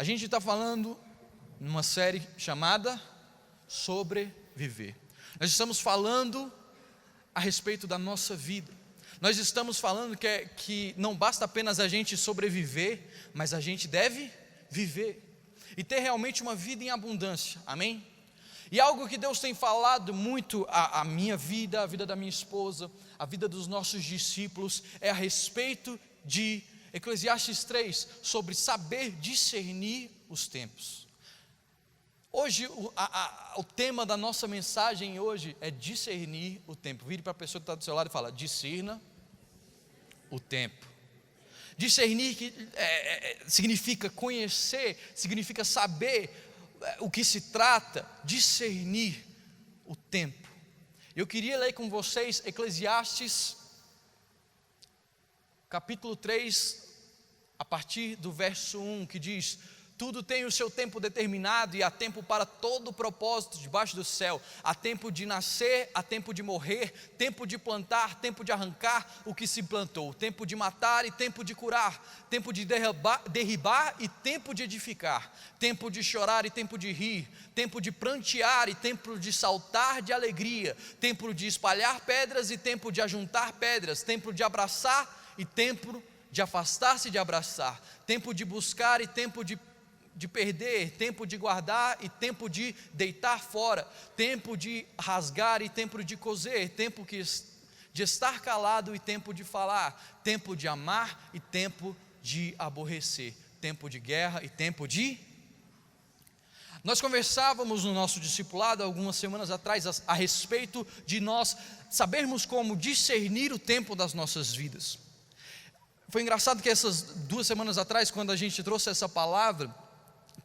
A gente está falando numa série chamada Sobreviver. Nós estamos falando a respeito da nossa vida. Nós estamos falando que não basta apenas a gente sobreviver, mas a gente deve viver e ter realmente uma vida em abundância, amém? E algo que Deus tem falado muito a minha vida, a vida da minha esposa, a vida dos nossos discípulos, é a respeito de Eclesiastes 3, sobre saber discernir os tempos. Hoje, o tema da nossa mensagem hoje é discernir o tempo. Vire para a pessoa que está do seu lado e fala: discerna o tempo. Discernir significa conhecer, significa saber o que se trata, discernir o tempo. Eu queria ler com vocês Eclesiastes, capítulo 3, a partir do verso 1, que diz: tudo tem o seu tempo determinado e há tempo para todo o propósito debaixo do céu. Há tempo de nascer, há tempo de morrer, tempo de plantar, tempo de arrancar o que se plantou, tempo de matar e tempo de curar, tempo de derribar e tempo de edificar, tempo de chorar e tempo de rir, tempo de prantear e tempo de saltar de alegria, tempo de espalhar pedras e tempo de ajuntar pedras, tempo de abraçar e tempo de afastar-se de abraçar, tempo de buscar e tempo de perder, tempo de guardar e tempo de deitar fora, tempo de rasgar e tempo de coser, tempo de estar calado e tempo de falar, tempo de amar e tempo de aborrecer, tempo de guerra e tempo de... Nós conversávamos no nosso discipulado algumas semanas atrás a respeito de nós sabermos como discernir o tempo das nossas vidas. Foi engraçado que essas 2 semanas atrás, quando a gente trouxe essa palavra,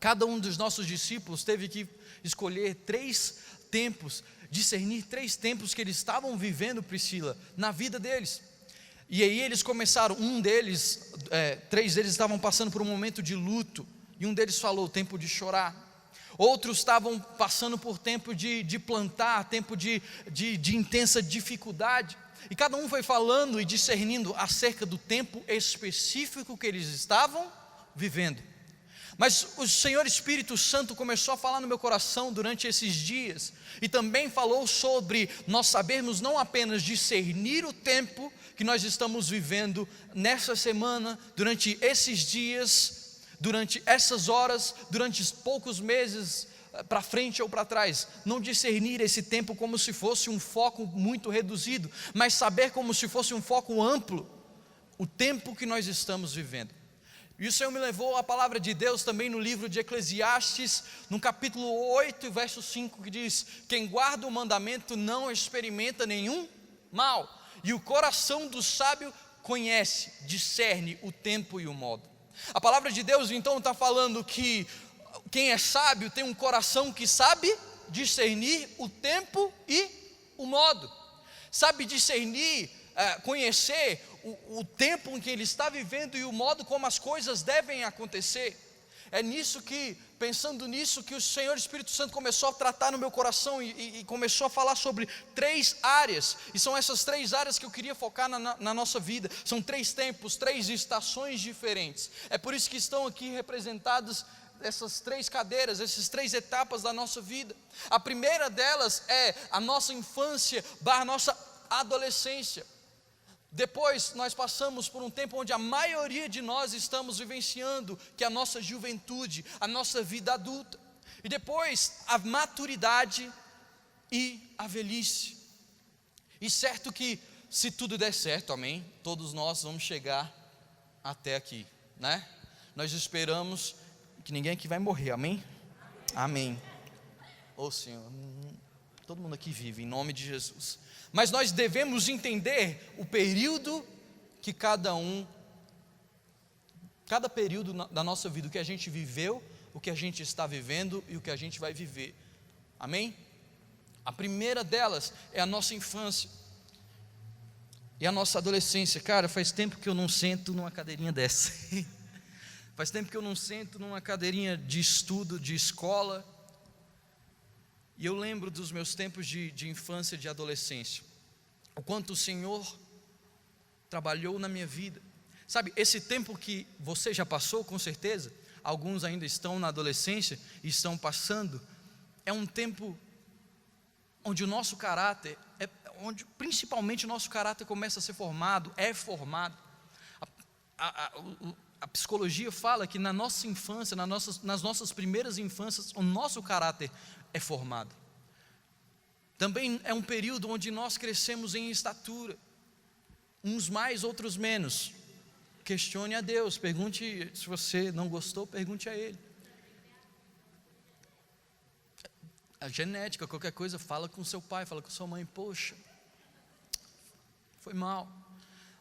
cada um dos nossos discípulos teve que escolher 3 tempos, discernir 3 tempos que eles estavam vivendo, Priscila, na vida deles. E aí eles começaram, 3 deles estavam passando por um momento de luto, e um deles falou: o tempo de chorar. Outros estavam passando por tempo de plantar, tempo de intensa dificuldade. E cada um foi falando e discernindo acerca do tempo específico que eles estavam vivendo. Mas o Senhor Espírito Santo começou a falar no meu coração durante esses dias, e também falou sobre nós sabermos não apenas discernir o tempo que nós estamos vivendo nessa semana, durante esses dias, durante essas horas, durante poucos meses para frente ou para trás, não discernir esse tempo como se fosse um foco muito reduzido, mas saber como se fosse um foco amplo, o tempo que nós estamos vivendo. E o Senhor me levou à palavra de Deus também no livro de Eclesiastes, no capítulo 8, verso 5, que diz: quem guarda o mandamento não experimenta nenhum mal, e o coração do sábio conhece, discerne o tempo e o modo. A palavra de Deus então está falando que quem é sábio tem um coração que sabe discernir o tempo e o modo, sabe discernir, conhecer o tempo em que ele está vivendo e o modo como as coisas devem acontecer. É nisso que, pensando nisso, que o Senhor Espírito Santo começou a tratar no meu coração e começou a falar sobre 3 áreas, e são essas 3 áreas que eu queria focar na nossa vida. São 3 tempos, 3 estações diferentes. É por isso que estão aqui representadas essas 3 cadeiras, essas 3 etapas da nossa vida. A primeira delas é a nossa infância / nossa adolescência. Depois nós passamos por um tempo onde a maioria de nós estamos vivenciando, que é a nossa juventude, a nossa vida adulta. E depois a maturidade e a velhice. E certo que, se tudo der certo, amém, todos nós vamos chegar até aqui, né? Nós esperamos que ninguém aqui vai morrer, amém? Amém. Ô Senhor, todo mundo aqui vive, em nome de Jesus. Mas nós devemos entender o período que cada período da nossa vida, o que a gente viveu, o que a gente está vivendo e o que a gente vai viver, amém? A primeira delas é a nossa infância e a nossa adolescência. Cara, faz tempo que eu não sento numa cadeirinha dessa. Faz tempo que eu não sento numa cadeirinha de estudo, de escola. E eu lembro dos meus tempos de infância e de adolescência, o quanto o Senhor trabalhou na minha vida. Sabe, esse tempo que você já passou, com certeza, alguns ainda estão na adolescência e estão passando, é um tempo onde o nosso caráter, onde principalmente o nosso caráter começa a ser formado, é formado. A psicologia fala que na nossa infância, nas nossas primeiras infâncias, o nosso caráter é formado. Também é um período onde nós crescemos em estatura, uns mais, outros menos. Questione a Deus, pergunte, se você não gostou, pergunte a Ele. A genética, qualquer coisa, fala com seu pai, fala com sua mãe, poxa, foi mal.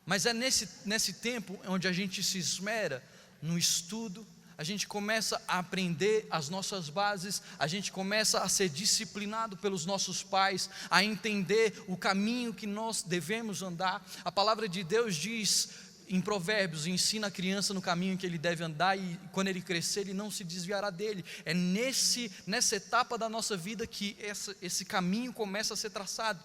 Mas é nesse tempo onde a gente se esmera no estudo, a gente começa a aprender as nossas bases, a gente começa a ser disciplinado pelos nossos pais, a entender o caminho que nós devemos andar. A palavra de Deus diz em Provérbios, ensina a criança no caminho que ele deve andar e quando ele crescer ele não se desviará dele. É nessa etapa da nossa vida que esse caminho começa a ser traçado.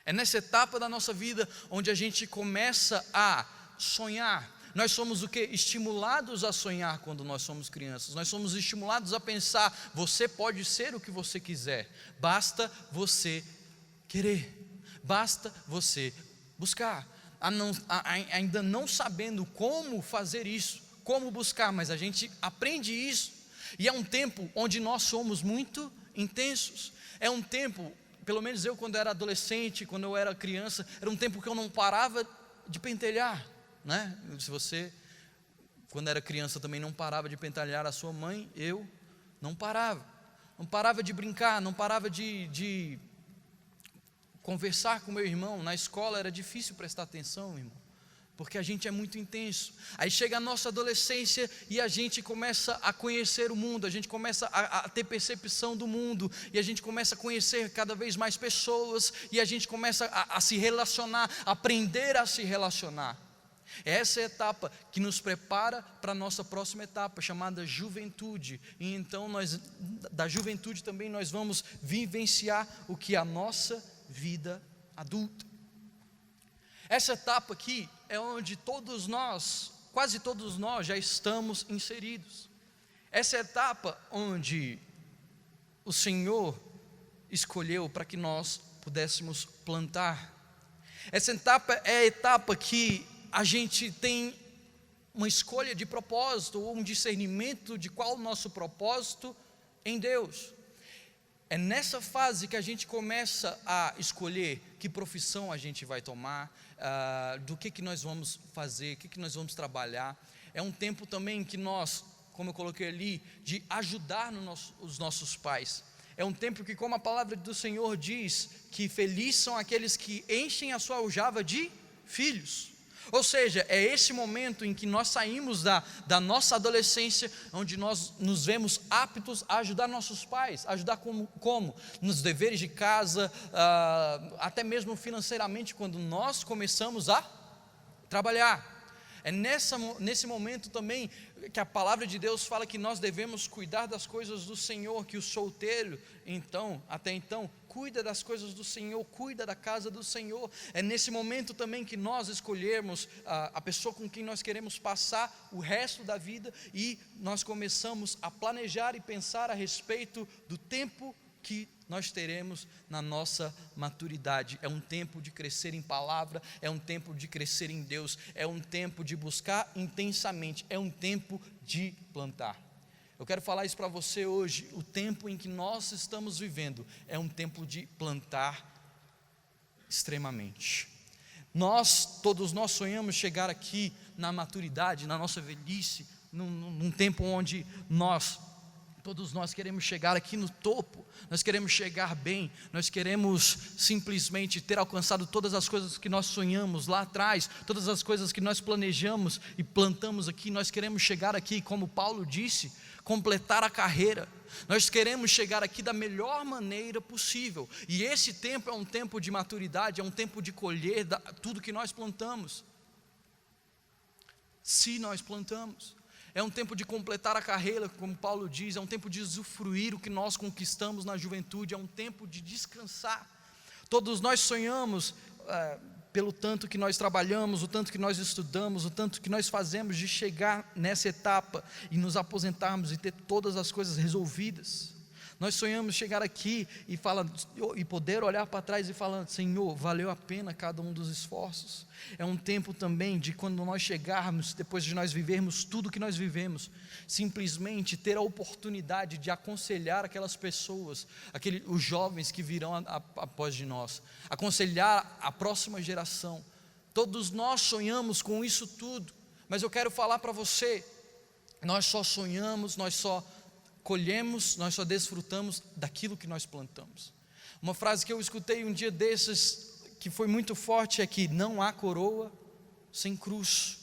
É nessa etapa da nossa vida onde a gente começa a sonhar. Nós somos o quê? Estimulados a sonhar quando nós somos crianças. Nós somos estimulados a pensar, você pode ser o que você quiser, basta você querer, basta você buscar. Ainda não sabendo como fazer isso, como buscar, mas a gente aprende isso. E é um tempo onde nós somos muito intensos. É um tempo, pelo menos eu quando era adolescente, quando eu era criança, era um tempo que eu não parava de pentelhar, né? Se você, quando era criança, também não parava de pentelhar a sua mãe, eu não parava de brincar, não parava de conversar com meu irmão. Na escola era difícil prestar atenção, irmão, porque a gente é muito intenso. Aí chega a nossa adolescência e a gente começa a conhecer o mundo, a gente começa a ter percepção do mundo, e a gente começa a conhecer cada vez mais pessoas, e a gente começa a se relacionar, aprender a se relacionar. Essa é a etapa que nos prepara para a nossa próxima etapa, chamada juventude. E então da juventude também nós vamos vivenciar o que é a nossa vida adulta. Essa etapa aqui é onde quase todos nós já estamos inseridos. Essa é a etapa onde o Senhor escolheu para que nós pudéssemos plantar. Essa etapa é a etapa que a gente tem uma escolha de propósito, ou um discernimento de qual o nosso propósito em Deus. É nessa fase que a gente começa a escolher que profissão a gente vai tomar, do que nós vamos fazer, o que nós vamos trabalhar. É um tempo também que nós, como eu coloquei ali, de ajudar os nossos pais. É um tempo que, como a palavra do Senhor diz, que felizes são aqueles que enchem a sua aljava de filhos. Ou seja, é esse momento em que nós saímos da nossa adolescência, onde nós nos vemos aptos a ajudar nossos pais. Ajudar como? Nos deveres de casa, até mesmo financeiramente, quando nós começamos a trabalhar. É nesse momento também que a palavra de Deus fala que nós devemos cuidar das coisas do Senhor, que o solteiro, até então, cuida das coisas do Senhor, cuida da casa do Senhor. É nesse momento também que nós escolhermos a pessoa com quem nós queremos passar o resto da vida, e nós começamos a planejar e pensar a respeito do tempo que nós teremos na nossa maturidade. É um tempo de crescer em palavra, é um tempo de crescer em Deus, é um tempo de buscar intensamente, é um tempo de plantar. Eu quero falar isso para você hoje. O tempo em que nós estamos vivendo é um tempo de plantar extremamente. Todos nós sonhamos chegar aqui na maturidade, na nossa velhice, num tempo onde todos nós queremos chegar aqui no topo, nós queremos chegar bem, nós queremos simplesmente ter alcançado todas as coisas que nós sonhamos lá atrás, todas as coisas que nós planejamos e plantamos aqui. Nós queremos chegar aqui, como Paulo disse, completar a carreira. Nós queremos chegar aqui da melhor maneira possível, e esse tempo é um tempo de maturidade, é um tempo de colher tudo que nós plantamos, se nós plantamos. É um tempo de completar a carreira, como Paulo diz, é um tempo de usufruir o que nós conquistamos na juventude, é um tempo de descansar. Todos nós sonhamos, pelo tanto que nós trabalhamos, o tanto que nós estudamos, o tanto que nós fazemos de chegar nessa etapa e nos aposentarmos e ter todas as coisas resolvidas. Nós sonhamos chegar aqui e poder olhar para trás e falar: Senhor, valeu a pena cada um dos esforços. É um tempo também de quando nós chegarmos, depois de nós vivermos tudo que nós vivemos, simplesmente ter a oportunidade de aconselhar aquelas pessoas, os jovens que virão após de nós, aconselhar a próxima geração. Todos nós sonhamos com isso tudo, mas eu quero falar para você, nós só sonhamos, nós só colhemos, nós só desfrutamos daquilo que nós plantamos. Uma frase que eu escutei um dia desses, que foi muito forte, é que não há coroa sem cruz.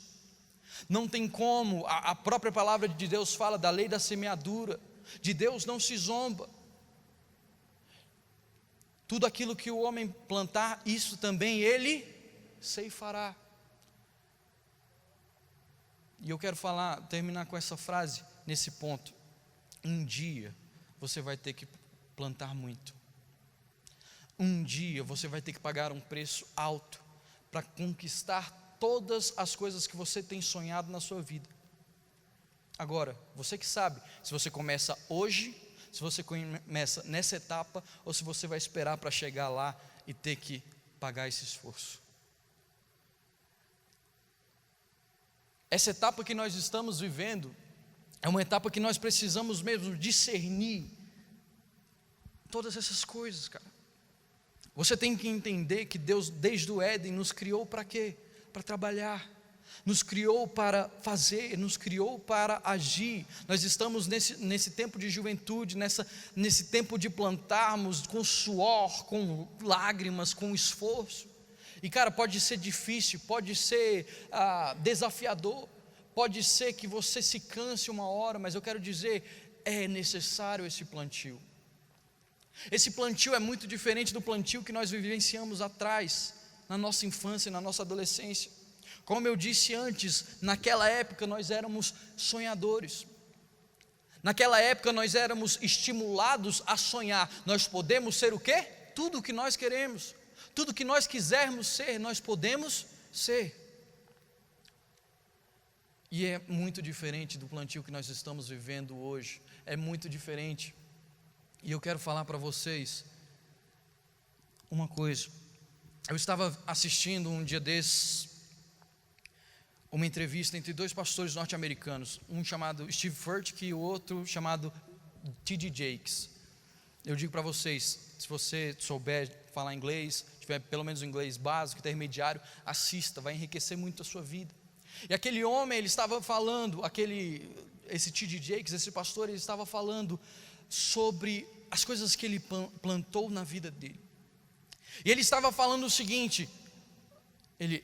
Não tem como, a própria palavra de Deus fala da lei da semeadura, de Deus não se zomba. Tudo aquilo que o homem plantar, isso também ele ceifará. E eu quero terminar com essa frase, nesse ponto. Um dia você vai ter que plantar muito. Um dia você vai ter que pagar um preço alto para conquistar todas as coisas que você tem sonhado na sua vida. Agora, você que sabe, se você começa hoje, se você começa nessa etapa, ou se você vai esperar para chegar lá e ter que pagar esse esforço. Essa etapa que nós estamos vivendo é uma etapa que nós precisamos mesmo discernir todas essas coisas, cara. Você tem que entender que Deus, desde o Éden, nos criou para quê? Para trabalhar, nos criou para fazer, nos criou para agir. Nós estamos nesse tempo de juventude, nesse tempo de plantarmos com suor, com lágrimas, com esforço. E cara, pode ser difícil, pode ser desafiador, pode ser que você se canse uma hora, mas eu quero dizer, é necessário esse plantio. Esse plantio é muito diferente do plantio que nós vivenciamos atrás, na nossa infância, na nossa adolescência. Como eu disse antes, naquela época nós éramos sonhadores. Naquela época nós éramos estimulados a sonhar. Nós podemos ser o quê? Tudo o que nós queremos. Tudo que nós quisermos ser, nós podemos ser. E é muito diferente do plantio que nós estamos vivendo hoje. É muito diferente. E eu quero falar para vocês uma coisa. Eu estava assistindo um dia desses uma entrevista entre dois pastores norte-americanos, um chamado Steve Furtick e o outro chamado T.D. Jakes. Eu digo para vocês, se você souber falar inglês, tiver pelo menos um inglês básico, intermediário, assista, vai enriquecer muito a sua vida. E aquele homem, ele estava falando, esse T.D. Jakes, esse pastor, ele estava falando sobre as coisas que ele plantou na vida dele. E ele estava falando o seguinte,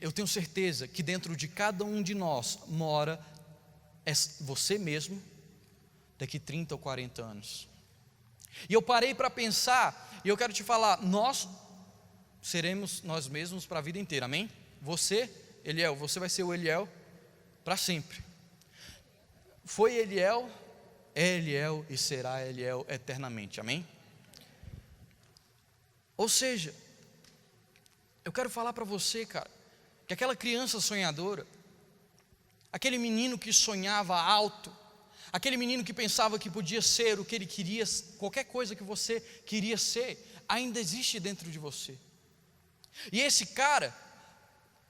eu tenho certeza que dentro de cada um de nós mora você mesmo daqui 30 ou 40 anos. E eu parei para pensar, e eu quero te falar, nós seremos nós mesmos para a vida inteira, amém? Você, Eliel, você vai ser o Eliel para sempre. Foi Eliel, é Eliel e será Eliel eternamente, amém? Ou seja, eu quero falar para você, cara, que aquela criança sonhadora, aquele menino que sonhava alto, aquele menino que pensava que podia ser o que ele queria, qualquer coisa que você queria ser, ainda existe dentro de você. E esse cara,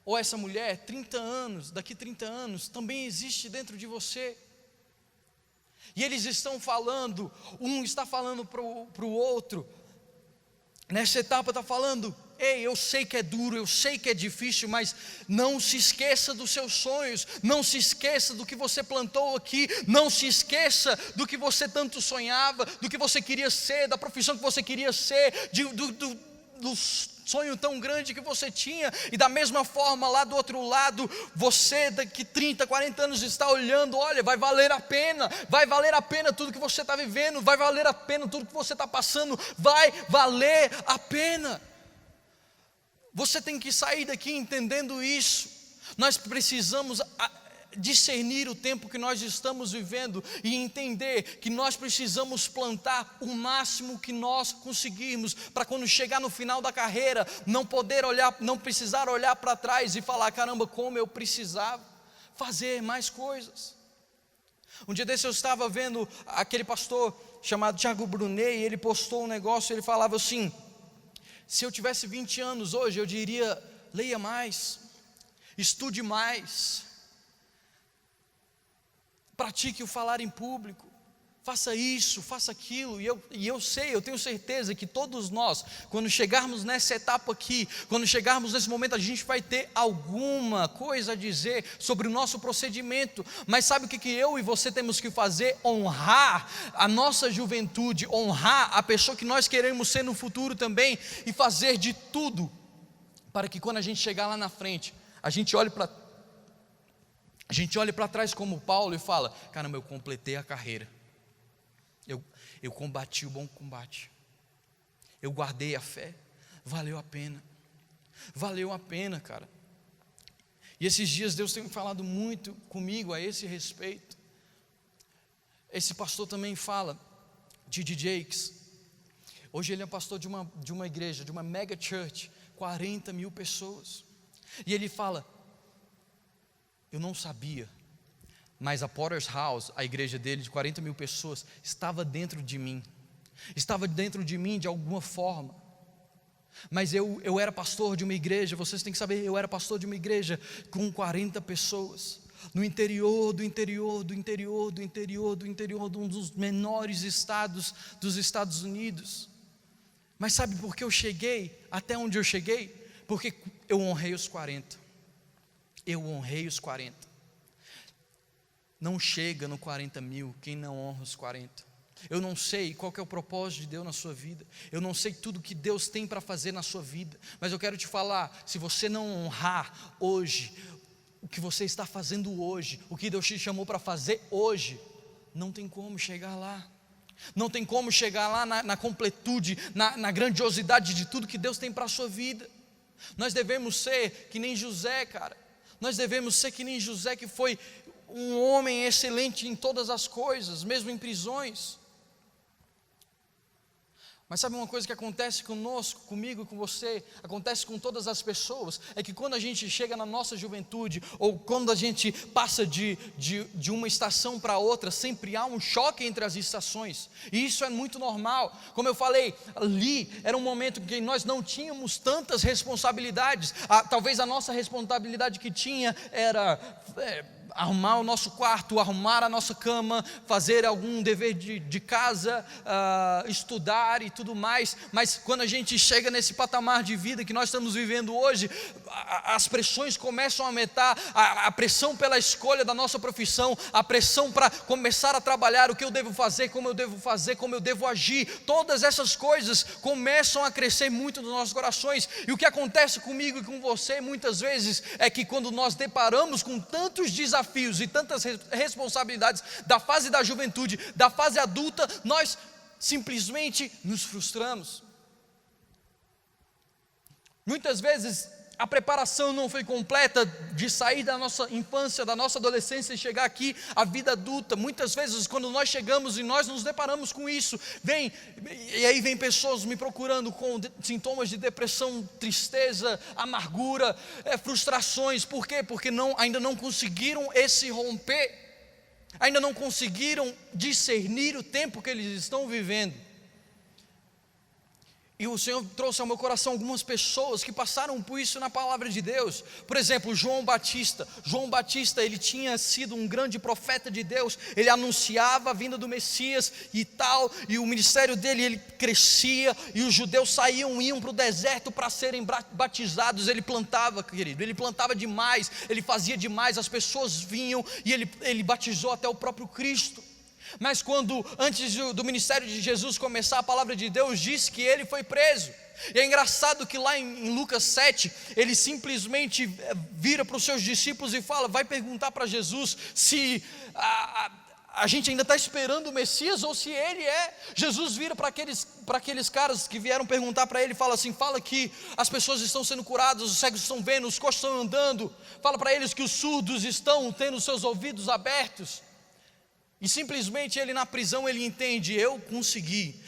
ou essa mulher, 30 anos, daqui 30 anos, também existe dentro de você. E eles estão falando, um está falando para o outro, nessa etapa está falando, ei, eu sei que é duro, eu sei que é difícil, mas não se esqueça dos seus sonhos, não se esqueça do que você plantou aqui, não se esqueça do que você tanto sonhava, do que você queria ser, da profissão que você queria ser, do sonho tão grande que você tinha. E da mesma forma, lá do outro lado, você daqui 30, 40 anos está olhando, olha, vai valer a pena tudo que você está vivendo, vai valer a pena tudo que você está passando, vai valer a pena. Você tem que sair daqui entendendo isso. Nós precisamos discernir o tempo que nós estamos vivendo e entender que nós precisamos plantar o máximo que nós conseguirmos, para quando chegar no final da carreira, não precisar olhar para trás e falar: caramba, como eu precisava fazer mais coisas. Um dia desse eu estava vendo aquele pastor chamado Thiago Brunet, e ele postou um negócio, ele falava assim: se eu tivesse 20 anos hoje, eu diria: leia mais, estude mais, pratique o falar em público, faça isso, faça aquilo. E eu tenho certeza que todos nós, quando chegarmos nessa etapa aqui, quando chegarmos nesse momento, a gente vai ter alguma coisa a dizer sobre o nosso procedimento. Mas sabe o que eu e você temos que fazer? Honrar a nossa juventude, honrar a pessoa que nós queremos ser no futuro também, e fazer de tudo para que quando a gente chegar lá na frente, a gente olhe para trás como Paulo e fala: caramba, eu completei a carreira, eu combati o bom combate, eu guardei a fé, valeu a pena, cara. E esses dias Deus tem falado muito comigo a esse respeito. Esse pastor também fala, T.D. Jakes. Hoje ele é pastor de uma igreja, de uma mega church, 40 mil pessoas, e ele fala: eu não sabia, mas a Potter's House, a igreja dele de 40 mil pessoas, estava dentro de mim de alguma forma. Mas eu era pastor de uma igreja, vocês têm que saber, eu era pastor de uma igreja com 40 pessoas, no interior de um dos menores estados dos Estados Unidos. Mas sabe por que eu cheguei até onde eu cheguei? Porque eu honrei os 40. Não chega no 40 mil quem não honra os 40. Eu não sei qual que é o propósito de Deus na sua vida, eu não sei tudo que Deus tem para fazer na sua vida, mas eu quero te falar: se você não honrar hoje o que você está fazendo hoje, o que Deus te chamou para fazer hoje, não tem como chegar lá. Não tem como chegar lá na completude, na grandiosidade de tudo que Deus tem para a sua vida. Nós devemos ser que nem José, cara. Nós devemos ser que nem José, que foi um homem excelente em todas as coisas, mesmo em prisões. Mas sabe uma coisa que acontece conosco, comigo e com você, acontece com todas as pessoas, é que quando a gente chega na nossa juventude, ou quando a gente passa de uma estação para outra, sempre há um choque entre as estações, e isso é muito normal. Como eu falei, ali era um momento em que nós não tínhamos tantas responsabilidades. Talvez a nossa responsabilidade que tinha era arrumar o nosso quarto, arrumar a nossa cama, fazer algum dever de casa, estudar e tudo mais. Mas quando a gente chega nesse patamar de vida que nós estamos vivendo hoje, as pressões começam a aumentar, a pressão pela escolha da nossa profissão, a pressão para começar a trabalhar, o que eu devo fazer, como eu devo agir, todas essas coisas começam a crescer muito nos nossos corações. E o que acontece comigo e com você muitas vezes é que quando nós deparamos com tantos desafios e tantas responsabilidades da fase da juventude, da fase adulta, nós simplesmente nos frustramos. Muitas vezes a preparação não foi completa de sair da nossa infância, da nossa adolescência e chegar aqui à vida adulta. Muitas vezes quando nós chegamos e nós nos deparamos com isso, vem pessoas me procurando com sintomas de depressão, tristeza, amargura, frustrações. Por quê? Porque ainda não conseguiram esse romper, ainda não conseguiram discernir o tempo que eles estão vivendo. E o Senhor trouxe ao meu coração algumas pessoas que passaram por isso na palavra de Deus. Por exemplo, João Batista, ele tinha sido um grande profeta de Deus. Ele anunciava a vinda do Messias e tal, e o ministério dele, ele crescia, e os judeus iam para o deserto para serem batizados. Ele plantava, querido, ele plantava demais, ele fazia demais, as pessoas vinham, e ele batizou até o próprio Cristo. Mas antes do ministério de Jesus começar, a palavra de Deus diz que ele foi preso. E é engraçado que lá em Lucas 7, ele simplesmente vira para os seus discípulos e fala, vai perguntar para Jesus se a gente ainda está esperando o Messias, ou se ele é. Jesus vira para aqueles caras que vieram perguntar para ele, fala assim: fala que as pessoas estão sendo curadas, os cegos estão vendo, os coxos estão andando, fala para eles que os surdos estão tendo seus ouvidos abertos. E simplesmente ele na prisão, ele entende: eu consegui.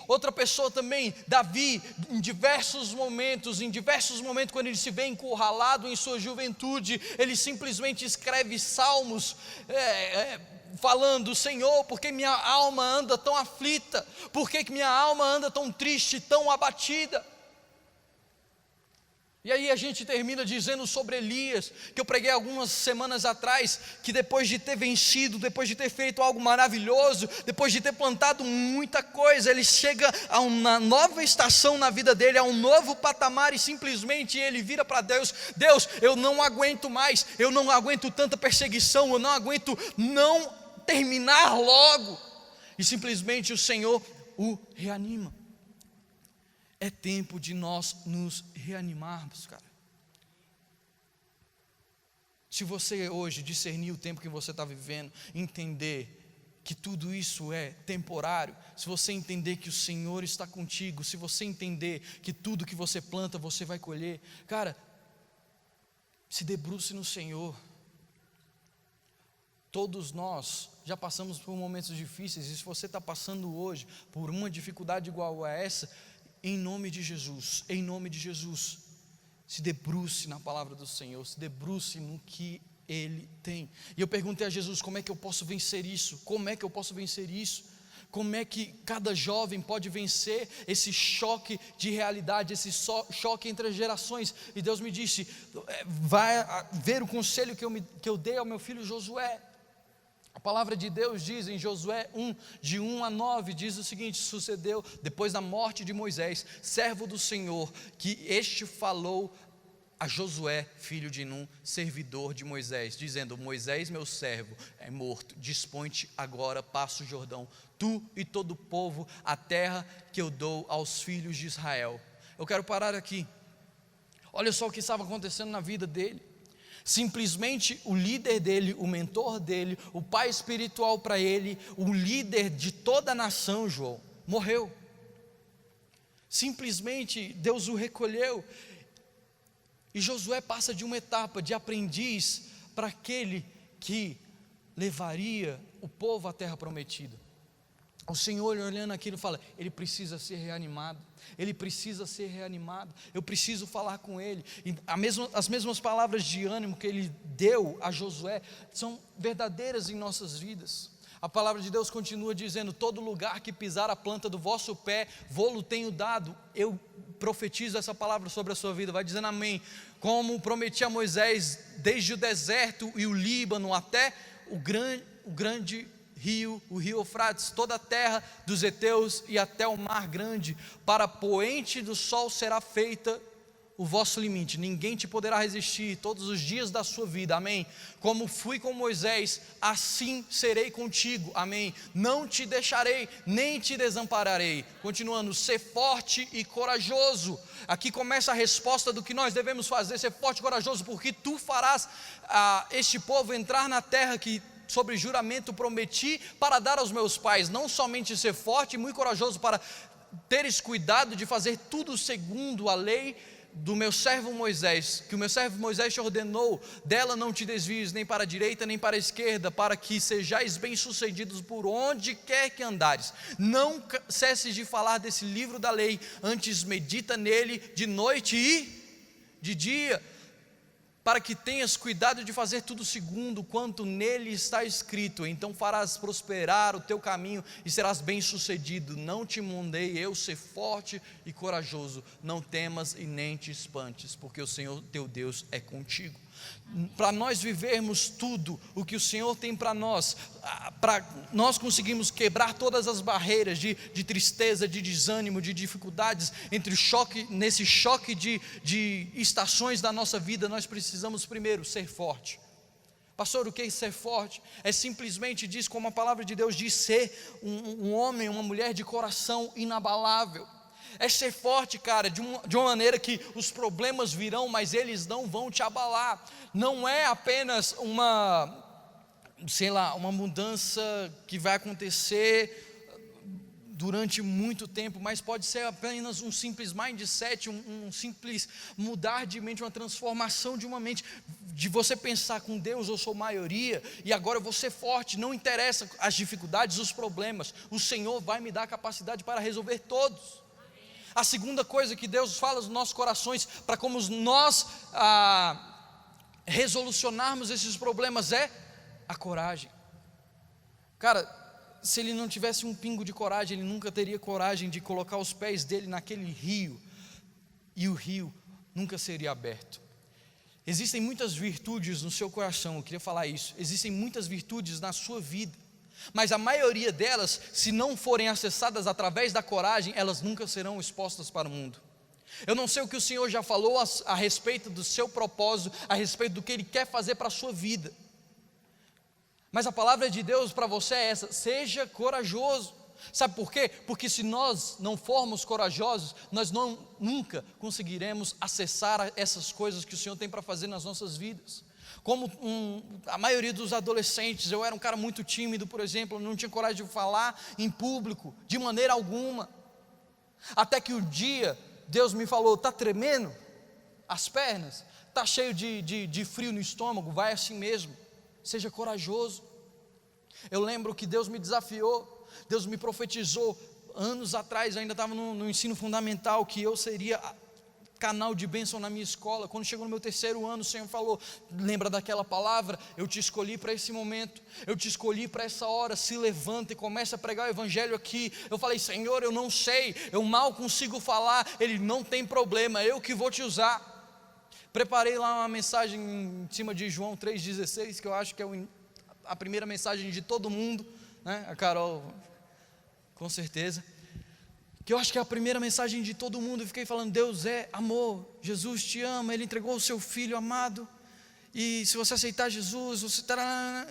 Outra pessoa também, Davi, em diversos momentos, quando ele se vê encurralado em sua juventude, ele simplesmente escreve salmos, falando: Senhor, por que minha alma anda tão aflita? Por que minha alma anda tão triste, tão abatida? E aí a gente termina dizendo sobre Elias, que eu preguei algumas semanas atrás, que depois de ter vencido, depois de ter feito algo maravilhoso, depois de ter plantado muita coisa, ele chega a uma nova estação na vida dele, a um novo patamar, e simplesmente ele vira para Deus: Deus, eu não aguento mais, eu não aguento tanta perseguição, eu não aguento não terminar logo. E simplesmente o Senhor o reanima. É tempo de nós nos reanimarmos, cara. Se você hoje discernir o tempo que você está vivendo, entender que tudo isso é temporário, se você entender que o Senhor está contigo, se você entender que tudo que você planta você vai colher, cara, se debruce no Senhor. Todos nós já passamos por momentos difíceis, e se você está passando hoje por uma dificuldade igual a essa, em nome de Jesus, se debruce na palavra do Senhor, se debruce no que Ele tem. E eu perguntei a Jesus: como é que eu posso vencer isso? Como é que cada jovem pode vencer esse choque de realidade, esse choque entre as gerações? E Deus me disse: vai ver o conselho que eu dei ao meu filho Josué. A palavra de Deus diz em Josué 1, de 1 a 9, diz o seguinte: sucedeu depois da morte de Moisés, servo do Senhor, que este falou a Josué, filho de Num, servidor de Moisés, dizendo: Moisés, meu servo, é morto, dispõe-te agora, passa o Jordão, tu e todo o povo, a terra que eu dou aos filhos de Israel. Eu quero parar aqui. Olha só o que estava acontecendo na vida dele. Simplesmente o líder dele, o mentor dele, o pai espiritual para ele, o líder de toda a nação, João, morreu. Simplesmente Deus o recolheu. E Josué passa de uma etapa de aprendiz para aquele que levaria o povo à terra prometida. O Senhor, olhando aquilo, fala: ele precisa ser reanimado, eu preciso falar com ele. E as mesmas palavras de ânimo que ele deu a Josué são verdadeiras em nossas vidas. A palavra de Deus continua dizendo: todo lugar que pisar a planta do vosso pé, vô-lo tenho dado. Eu profetizo essa palavra sobre a sua vida, vai dizendo amém. Como prometi a Moisés, desde o deserto e o Líbano até o grande rio, o rio Eufrates, toda a terra dos heteus e até o mar grande, para poente do sol será feita o vosso limite, ninguém te poderá resistir todos os dias da sua vida, amém. Como fui com Moisés, assim serei contigo, amém. Não te deixarei, nem te desampararei. Continuando: ser forte e corajoso. Aqui começa a resposta do que nós devemos fazer: ser forte e corajoso, porque tu farás este povo entrar na terra que sobre juramento prometi para dar aos meus pais. Não somente ser forte e muito corajoso para teres cuidado de fazer tudo segundo a lei do meu servo Moisés, que o meu servo Moisés te ordenou, dela não te desvies nem para a direita nem para a esquerda, para que sejais bem-sucedidos por onde quer que andares. Não cesses de falar desse livro da lei, antes medita nele de noite e de dia, para que tenhas cuidado de fazer tudo segundo quanto nele está escrito. Então farás prosperar o teu caminho e serás bem-sucedido. Não te mandei eu ser forte e corajoso? Não temas e nem te espantes, porque o Senhor teu Deus é contigo. Para nós vivermos tudo o que o Senhor tem para nós conseguirmos quebrar todas as barreiras de tristeza, de desânimo, de dificuldades, nesse choque de estações da nossa vida, nós precisamos primeiro ser forte. Pastor, o que é ser forte? É simplesmente, diz como a palavra de Deus diz, ser um homem, uma mulher de coração inabalável. É ser forte, cara, de uma maneira que os problemas virão, mas eles não vão te abalar. Não é apenas sei lá, uma mudança que vai acontecer durante muito tempo, mas pode ser apenas um simples mindset, um simples mudar de mente, uma transformação de uma mente, de você pensar: com Deus eu sou maioria, e agora eu vou ser forte, não interessa as dificuldades, os problemas, o Senhor vai me dar a capacidade para resolver todos. A segunda coisa que Deus fala nos nossos corações, para como nós resolucionarmos esses problemas, é a coragem. Cara, se ele não tivesse um pingo de coragem, ele nunca teria coragem de colocar os pés dele naquele rio, e o rio nunca seria aberto. Existem muitas virtudes no seu coração, eu queria falar isso, existem muitas virtudes na sua vida, mas a maioria delas, se não forem acessadas através da coragem, elas nunca serão expostas para o mundo. Eu não sei o que o Senhor já falou a respeito do seu propósito, a respeito do que Ele quer fazer para a sua vida, mas a palavra de Deus para você é essa: seja corajoso. Sabe por quê? Porque se nós não formos corajosos, nós nunca conseguiremos acessar essas coisas que o Senhor tem para fazer nas nossas vidas. Como a maioria dos adolescentes, eu era um cara muito tímido, por exemplo, não tinha coragem de falar em público, de maneira alguma. Até que um dia, Deus me falou: está tremendo as pernas? Está cheio de frio no estômago? Vai assim mesmo. Seja corajoso. Eu lembro que Deus me desafiou, Deus me profetizou anos atrás, eu ainda estava no ensino fundamental, que eu seria canal de bênção na minha escola. Quando chegou no meu 3º ano, o Senhor falou: lembra daquela palavra? Eu te escolhi para esse momento, eu te escolhi para essa hora, se levanta e começa a pregar o evangelho aqui. Eu falei: Senhor, eu não sei, eu mal consigo falar. Ele: não tem problema, eu que vou te usar. Preparei lá uma mensagem em cima de João 3,16, que eu acho que é a primeira mensagem de todo mundo, né? A Carol, com certeza, que eu acho que é a primeira mensagem de todo mundo. Eu fiquei falando: Deus é amor, Jesus te ama, Ele entregou o seu Filho amado, e se você aceitar Jesus, você estará...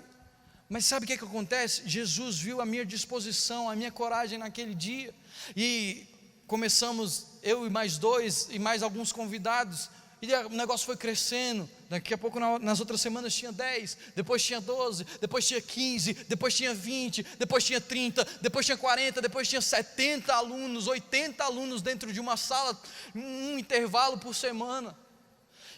Mas sabe o que acontece? Jesus viu a minha disposição, a minha coragem naquele dia, e começamos, eu e mais 2, e mais alguns convidados, e o negócio foi crescendo. Daqui a pouco, nas outras semanas, tinha 10, depois tinha 12, depois tinha 15, depois tinha 20, depois tinha 30, depois tinha 40, depois tinha 70 alunos, 80 alunos dentro de uma sala, um intervalo por semana,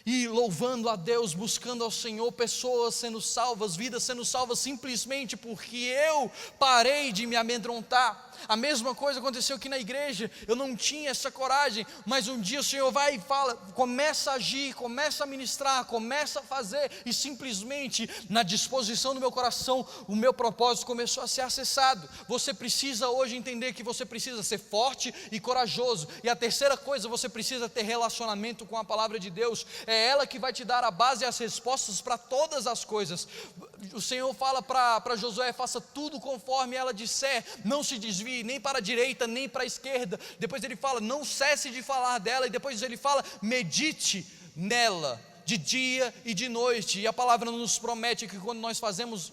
e louvando a Deus, buscando ao Senhor, pessoas sendo salvas, vidas sendo salvas, simplesmente porque eu parei de me amedrontar. A mesma coisa aconteceu aqui na igreja. Eu não tinha essa coragem, mas um dia o Senhor vai e fala, começa a agir, começa a ministrar, começa a fazer, e simplesmente na disposição do meu coração, o meu propósito começou a ser acessado. Você precisa hoje entender que você precisa ser forte e corajoso, e a terceira coisa, você precisa ter relacionamento com a palavra de Deus. É ela que vai te dar a base e as respostas para todas as coisas. O Senhor fala para Josué: faça tudo conforme ela disser, não se desvie nem para a direita, nem para a esquerda. Depois ele fala: não cesse de falar dela, e depois ele fala: medite nela, de dia e de noite. E a palavra nos promete que quando nós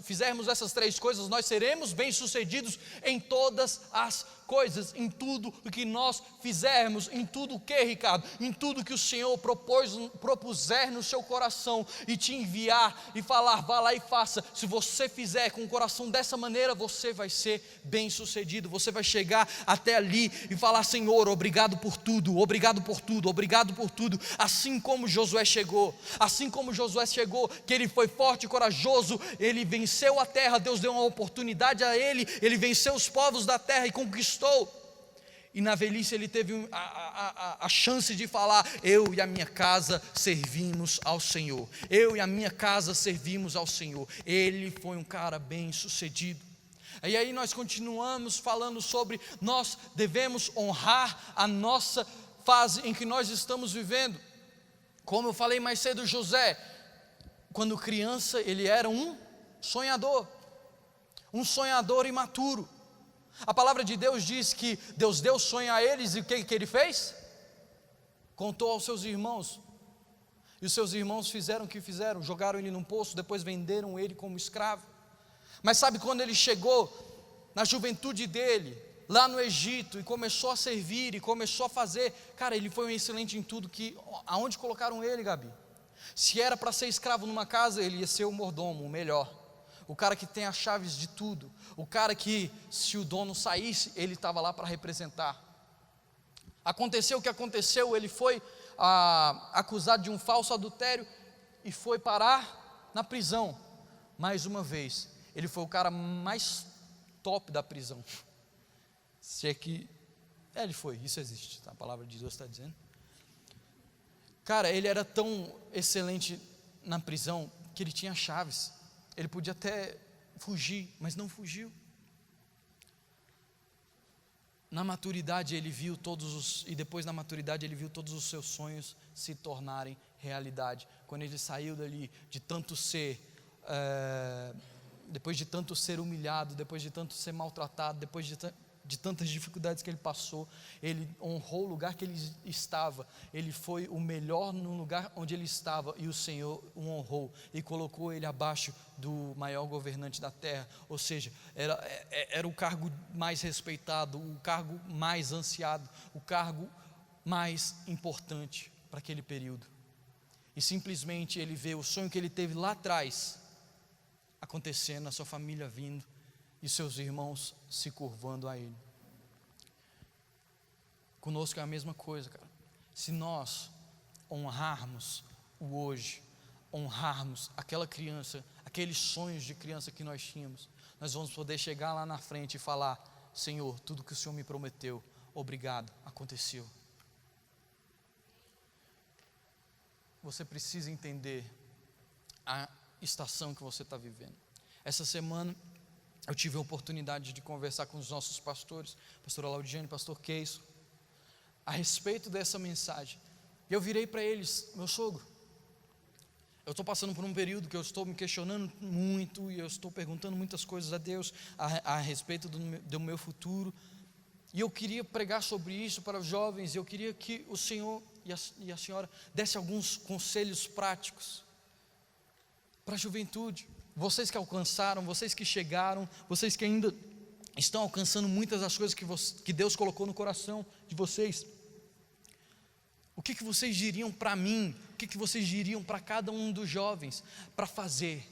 fizermos essas 3 coisas, nós seremos bem-sucedidos em todas as coisas, em tudo o que nós fizermos. Em tudo o que, Ricardo? Em tudo que o Senhor propuser no seu coração e te enviar e falar: vá lá e faça. Se você fizer com o coração dessa maneira, você vai ser bem-sucedido. Você vai chegar até ali e falar: Senhor, obrigado por tudo, obrigado por tudo, obrigado por tudo. Assim como Josué chegou, que ele foi forte e corajoso, ele venceu a terra, Deus deu uma oportunidade a ele venceu os povos da terra e conquistou. E na velhice ele teve a chance de falar: eu e a minha casa servimos ao Senhor, eu e a minha casa servimos ao Senhor. Ele foi um cara bem sucedido. E aí nós continuamos falando sobre nós devemos honrar a nossa fase em que nós estamos vivendo. Como eu falei mais cedo, José, quando criança, ele era um sonhador imaturo. A palavra de Deus diz que Deus deu sonho a eles, e o que ele fez? Contou aos seus irmãos, e os seus irmãos fizeram o que fizeram, jogaram ele num poço, depois venderam ele como escravo. Mas sabe, quando ele chegou na juventude dele, lá no Egito, e começou a servir, e começou a fazer, cara, ele foi um excelente em tudo. Aonde colocaram ele, Gabi? Se era para ser escravo numa casa, ele ia ser o mordomo, o melhor. o cara que tem as chaves de tudo, o cara que, se o dono saísse, ele estava lá para representar. Aconteceu o que aconteceu, ele foi acusado de um falso adultério e foi parar na prisão. Mais uma vez, ele foi o cara mais top da prisão. Se é que, ele foi, isso existe, a palavra de Deus está dizendo. Cara, ele era tão excelente na prisão que ele tinha chaves. Ele podia até fugir, mas não fugiu. Na maturidade ele viu e depois na maturidade ele viu todos os seus sonhos se tornarem realidade. Quando ele saiu dali de tanto ser, depois de tanto ser humilhado, depois de tanto ser maltratado, depois de tantas dificuldades que ele passou, ele honrou o lugar que ele estava, ele foi o melhor no lugar onde ele estava, e o Senhor o honrou, e colocou ele abaixo do maior governante da terra, ou seja, era o cargo mais respeitado, o cargo mais ansiado, o cargo mais importante para aquele período, e simplesmente ele vê o sonho que ele teve lá atrás, acontecendo, a sua família vindo, e seus irmãos se curvando a ele. Conosco é a mesma coisa, cara. Se nós honrarmos o hoje, honrarmos aquela criança, aqueles sonhos de criança que nós tínhamos, nós vamos poder chegar lá na frente e falar: Senhor, tudo que o Senhor me prometeu, obrigado, aconteceu. Você precisa entender a estação que você está vivendo. Essa semana eu tive a oportunidade de conversar com os nossos pastores, pastora Laudiane, pastor Keiso, a respeito dessa mensagem. E eu virei para eles: meu sogro, eu estou passando por um período que eu estou me questionando muito, e eu estou perguntando muitas coisas a Deus a respeito do meu futuro, e eu queria pregar sobre isso para os jovens, e eu queria que o Senhor e a senhora desse alguns conselhos práticos para a juventude. Vocês que alcançaram, vocês que chegaram, vocês que ainda estão alcançando muitas das coisas que Deus colocou no coração de vocês. O que vocês diriam para mim? O que vocês diriam para cada um dos jovens para fazer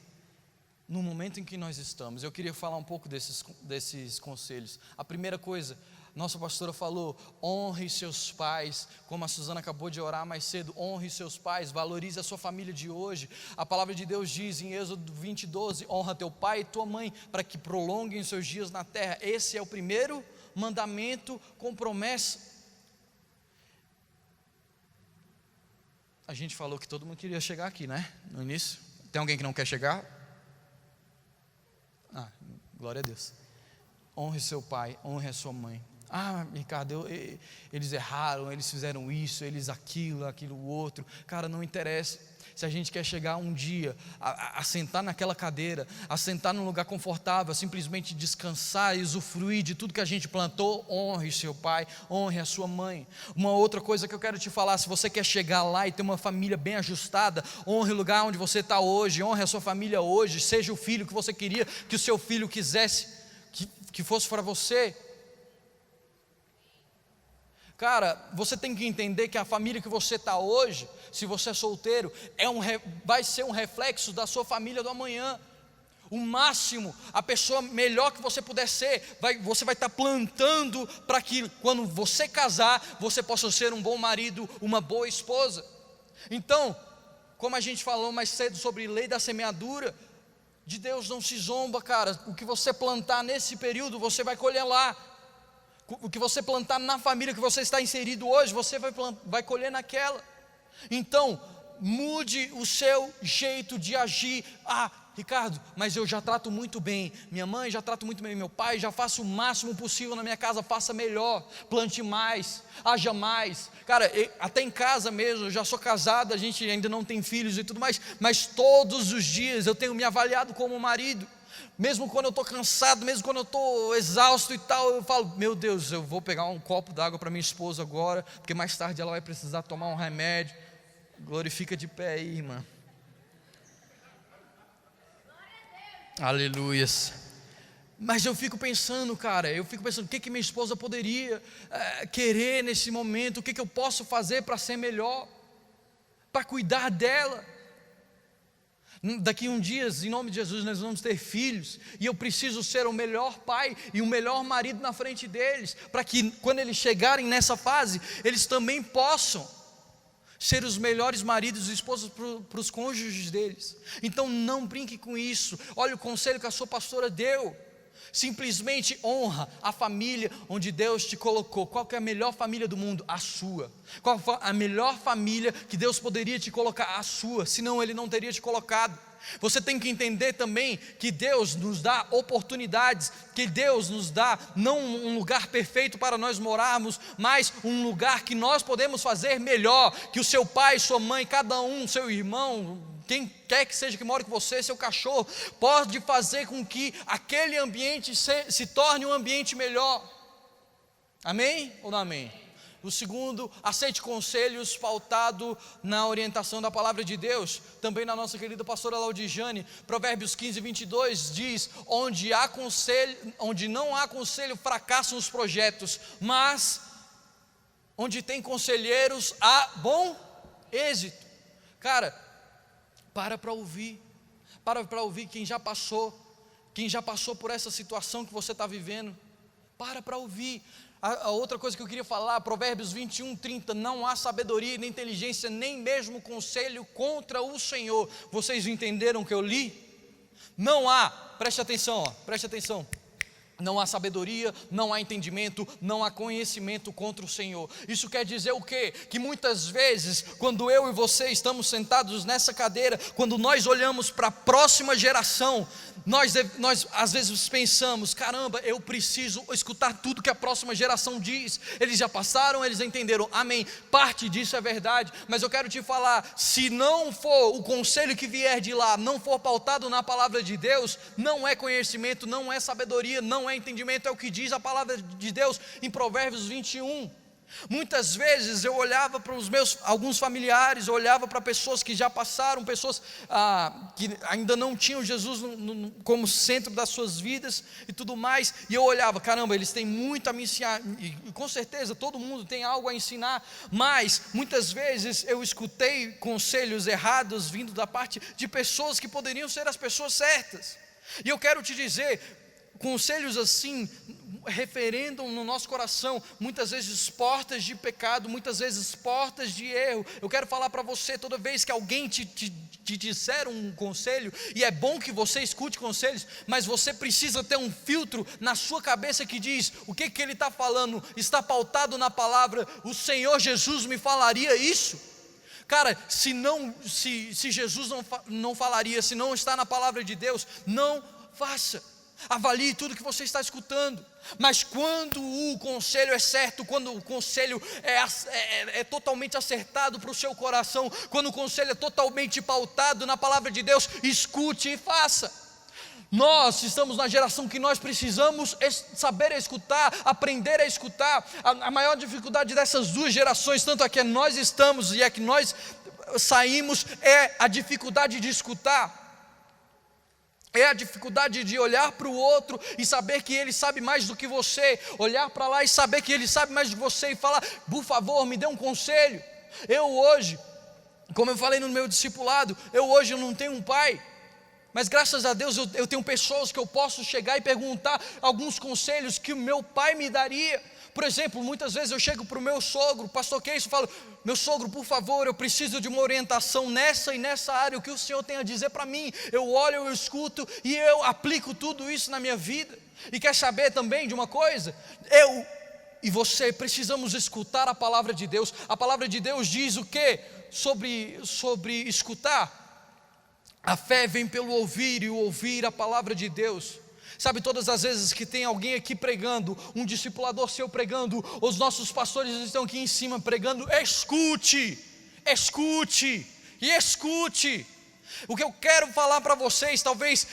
no momento em que nós estamos? Eu queria falar um pouco desses conselhos. A primeira coisa, nossa pastora falou: honre seus pais, como a Suzana acabou de orar mais cedo, honre seus pais, valorize a sua família de hoje. A palavra de Deus diz em Êxodo 20:12, honra teu pai e tua mãe, para que prolonguem seus dias na terra. Esse é o primeiro mandamento com promessa. A gente falou que todo mundo queria chegar aqui, né, no início. Tem alguém que não quer chegar? Glória a Deus. Honre seu pai, honre a sua mãe. Ricardo, eles erraram, eles fizeram isso, eles aquilo outro. Cara, não interessa. Se a gente quer chegar um dia a sentar naquela cadeira, a sentar num lugar confortável, a simplesmente descansar e usufruir de tudo que a gente plantou, honre seu pai, honre a sua mãe. Uma outra coisa que eu quero te falar: se você quer chegar lá e ter uma família bem ajustada, honre o lugar onde você está hoje, honre a sua família hoje, seja o filho que você queria que o seu filho quisesse que fosse para você. Cara, você tem que entender que a família que você está hoje, se você é solteiro, vai ser um reflexo da sua família do amanhã. O máximo, a pessoa melhor que você puder ser, você vai estar plantando para que quando você casar, você possa ser um bom marido, uma boa esposa. Então, como a gente falou mais cedo sobre lei da semeadura, de Deus não se zomba, cara. O que você plantar nesse período, você vai colher lá. O que você plantar na família que você está inserido hoje, você vai colher naquela. Então, mude o seu jeito de agir. Ricardo, mas eu já trato muito bem minha mãe, já trato muito bem meu pai, já faço o máximo possível na minha casa. Faça melhor, plante mais, haja mais. Cara, até em casa mesmo, eu já sou casado, a gente ainda não tem filhos e tudo mais, mas todos os dias eu tenho me avaliado como marido. Mesmo quando eu estou cansado, mesmo quando eu estou exausto e tal, eu falo: meu Deus, eu vou pegar um copo d'água para minha esposa agora, porque mais tarde ela vai precisar tomar um remédio. Glorifica de pé aí, irmã. Aleluias. Mas eu fico pensando, cara, o que minha esposa poderia querer nesse momento, o que eu posso fazer para ser melhor, para cuidar dela. Daqui a uns dias, em nome de Jesus, nós vamos ter filhos, e eu preciso ser o melhor pai e o melhor marido na frente deles, para que quando eles chegarem nessa fase, eles também possam ser os melhores maridos e esposos para os cônjuges deles. Então não brinque com isso. Olha o conselho que a sua pastora deu. Simplesmente honra a família onde Deus te colocou. Qual que é a melhor família do mundo? A sua. Qual a melhor família que Deus poderia te colocar? A sua, senão Ele não teria te colocado. Você tem que entender também que Deus nos dá oportunidades, que Deus nos dá não um lugar perfeito para nós morarmos, mas um lugar que nós podemos fazer melhor, que o seu pai, sua mãe, cada um, seu irmão, quem quer que seja que mora com você, seu cachorro, pode fazer com que aquele ambiente se torne um ambiente melhor. Amém ou não amém? O segundo, aceite conselhos pautado na orientação da palavra de Deus. Também na nossa querida pastora Laudijane, Provérbios 15:22 diz: onde não há conselho, fracassam os projetos, mas onde tem conselheiros há bom êxito. Cara, para ouvir quem já passou por essa situação que você está vivendo. Para ouvir. A outra coisa que eu queria falar, Provérbios 21:30, não há sabedoria nem inteligência, nem mesmo conselho contra o Senhor. Vocês entenderam o que eu li? Não há, preste atenção, preste atenção. Não há sabedoria, não há entendimento, não há conhecimento contra o Senhor. Isso quer dizer o quê? Que muitas vezes, quando eu e você estamos sentados nessa cadeira, quando nós olhamos para a próxima geração, nós às vezes pensamos: caramba, eu preciso escutar tudo que a próxima geração diz. Eles já passaram, eles entenderam, amém. Parte disso é verdade, mas eu quero te falar: se não for o conselho que vier de lá, não for pautado na palavra de Deus, não é conhecimento, não é sabedoria, não é entendimento, é o que diz a palavra de Deus em Provérbios 21. Muitas vezes eu olhava para alguns familiares, eu olhava para pessoas que já passaram, pessoas que ainda não tinham Jesus como centro das suas vidas e tudo mais, e eu olhava: caramba, eles têm muito a me ensinar, e com certeza todo mundo tem algo a ensinar, mas muitas vezes eu escutei conselhos errados vindo da parte de pessoas que poderiam ser as pessoas certas. E eu quero te dizer, conselhos assim referendam no nosso coração, muitas vezes portas de pecado, muitas vezes portas de erro. Eu quero falar para você, toda vez que alguém te disser um conselho, e é bom que você escute conselhos, mas você precisa ter um filtro na sua cabeça que diz: o que ele está falando está pautado na palavra? O Senhor Jesus me falaria isso? Cara, se Jesus não falaria, se não está na palavra de Deus, não faça. Avalie tudo que você está escutando. Mas quando o conselho é certo, quando o conselho é totalmente acertado para o seu coração, quando o conselho é totalmente pautado na palavra de Deus, escute e faça. Nós estamos na geração que nós precisamos saber escutar, aprender a escutar. A maior dificuldade dessas duas gerações, tanto a que nós estamos e a que nós saímos, é a dificuldade de escutar. É a dificuldade de olhar para o outro e saber que ele sabe mais do que você. Olhar para lá e saber que ele sabe mais do que você e falar: por favor, me dê um conselho. Eu hoje, como eu falei no meu discipulado, eu não tenho um pai, mas graças a Deus eu tenho pessoas que eu posso chegar e perguntar alguns conselhos que o meu pai me daria. Por exemplo, muitas vezes eu chego para o meu sogro, pastor Keison, e falo: meu sogro, por favor, eu preciso de uma orientação nessa e nessa área, o que o Senhor tem a dizer para mim? Eu olho, eu escuto e eu aplico tudo isso na minha vida. E quer saber também de uma coisa? Eu e você precisamos escutar a palavra de Deus. A palavra de Deus diz o quê? Sobre escutar. A fé vem pelo ouvir, e o ouvir a palavra de Deus. Sabe, todas as vezes que tem alguém aqui pregando, um discipulador seu pregando, os nossos pastores estão aqui em cima pregando, escute, escute e escute. O que eu quero falar para vocês, talvez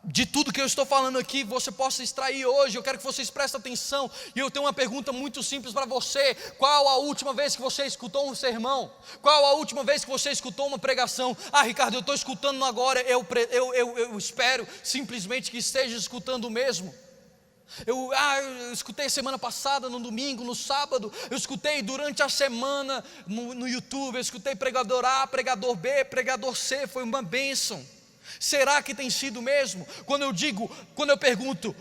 de tudo que eu estou falando aqui, você possa extrair hoje. Eu quero que vocês prestem atenção, e eu tenho uma pergunta muito simples para você: qual a última vez que você escutou um sermão? Qual a última vez que você escutou uma pregação? Ricardo, eu estou escutando agora, eu espero simplesmente que esteja escutando mesmo. Eu escutei semana passada, no domingo, no sábado. Eu escutei durante a semana no YouTube. Eu escutei pregador A, pregador B, pregador C. Foi uma bênção. Será que tem sido mesmo? Quando eu pergunto,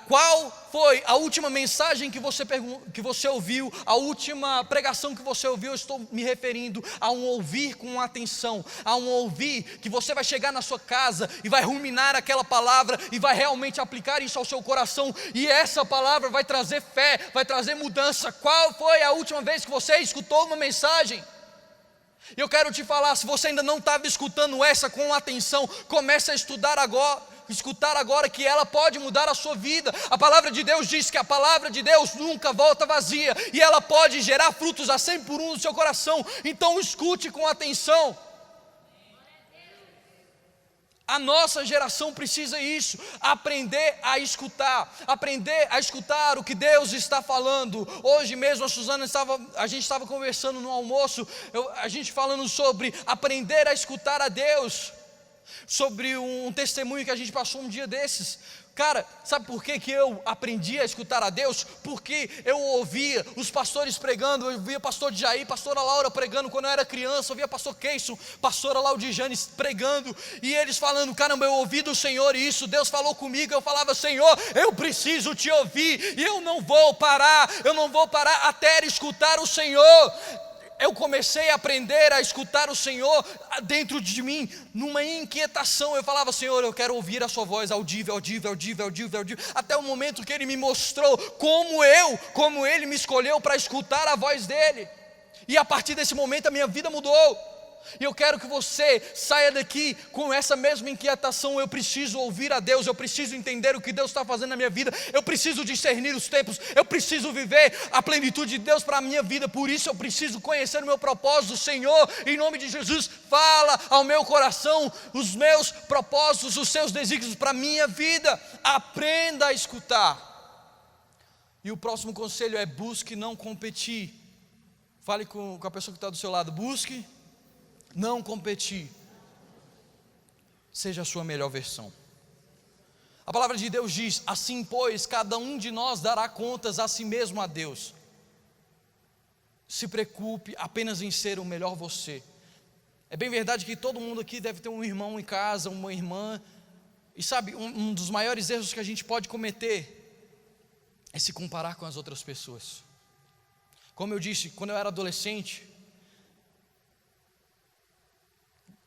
qual foi a última mensagem que você ouviu, a última pregação que você ouviu, eu estou me referindo a um ouvir com atenção, a um ouvir que você vai chegar na sua casa e vai ruminar aquela palavra e vai realmente aplicar isso ao seu coração, e essa palavra vai trazer fé, vai trazer mudança. Qual foi a última vez que você escutou uma mensagem? Eu quero te falar, se você ainda não estava escutando essa com atenção, comece a escutar agora que ela pode mudar a sua vida. A palavra de Deus diz que a palavra de Deus nunca volta vazia, e ela pode gerar frutos a 100 por 1 no seu coração. Então escute com atenção. A nossa geração precisa isso, aprender a escutar o que Deus está falando. Hoje mesmo a gente estava conversando no almoço, a gente falando sobre aprender a escutar a Deus, sobre um testemunho que a gente passou um dia desses. Cara, sabe por que eu aprendi a escutar a Deus? Porque eu ouvia os pastores pregando, eu ouvia pastor Jair, pastora Laura pregando quando eu era criança, eu ouvia pastor Keison, pastora Laudijane pregando, e eles falando, caramba, eu ouvi do Senhor isso, Deus falou comigo. Eu falava, Senhor, eu preciso te ouvir, e eu não vou parar até escutar o Senhor. Eu comecei a aprender a escutar o Senhor dentro de mim, numa inquietação. Eu falava, Senhor, eu quero ouvir a sua voz audível, até o momento que Ele me mostrou como Ele me escolheu para escutar a voz dEle. E a partir desse momento a minha vida mudou. E eu quero que você saia daqui com essa mesma inquietação. Eu preciso ouvir a Deus, eu preciso entender o que Deus está fazendo na minha vida, eu preciso discernir os tempos, eu preciso viver a plenitude de Deus para a minha vida. Por isso eu preciso conhecer o meu propósito. Senhor, em nome de Jesus, fala ao meu coração os meus propósitos, os seus desígnios para a minha vida. Aprenda a escutar. E o próximo conselho é: busque não competir. Fale com a pessoa que está do seu lado: busque não competir. Seja a sua melhor versão. A palavra de Deus diz: assim pois, cada um de nós dará contas a si mesmo a Deus. Se preocupe apenas em ser o melhor você. É bem verdade que todo mundo aqui deve ter um irmão em casa, uma irmã. E sabe, um dos maiores erros que a gente pode cometer é se comparar com as outras pessoas. Como eu disse, quando eu era adolescente,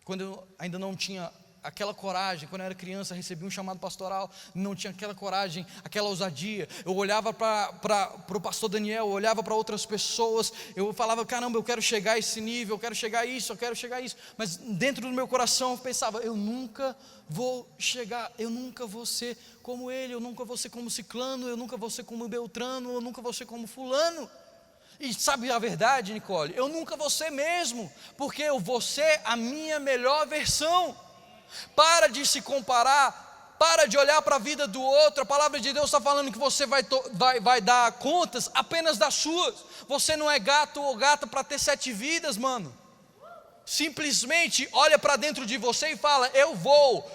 quando eu ainda não tinha aquela coragem, quando eu era criança, recebi um chamado pastoral, não tinha aquela coragem, aquela ousadia. Eu olhava para o pastor Daniel, eu olhava para outras pessoas, eu falava, caramba, eu quero chegar a esse nível, eu quero chegar a isso, eu quero chegar a isso. Mas dentro do meu coração eu pensava, eu nunca vou chegar, eu nunca vou ser como ele, eu nunca vou ser como Ciclano, eu nunca vou ser como Beltrano, eu nunca vou ser como Fulano. E sabe a verdade, Nicole? Eu nunca vou ser mesmo, porque eu vou ser a minha melhor versão. Para de se comparar, para de olhar para a vida do outro. A palavra de Deus está falando que você vai dar contas apenas das suas. Você não é gato ou gata para ter 7 vidas, mano. Simplesmente olha para dentro de você e fala: eu vou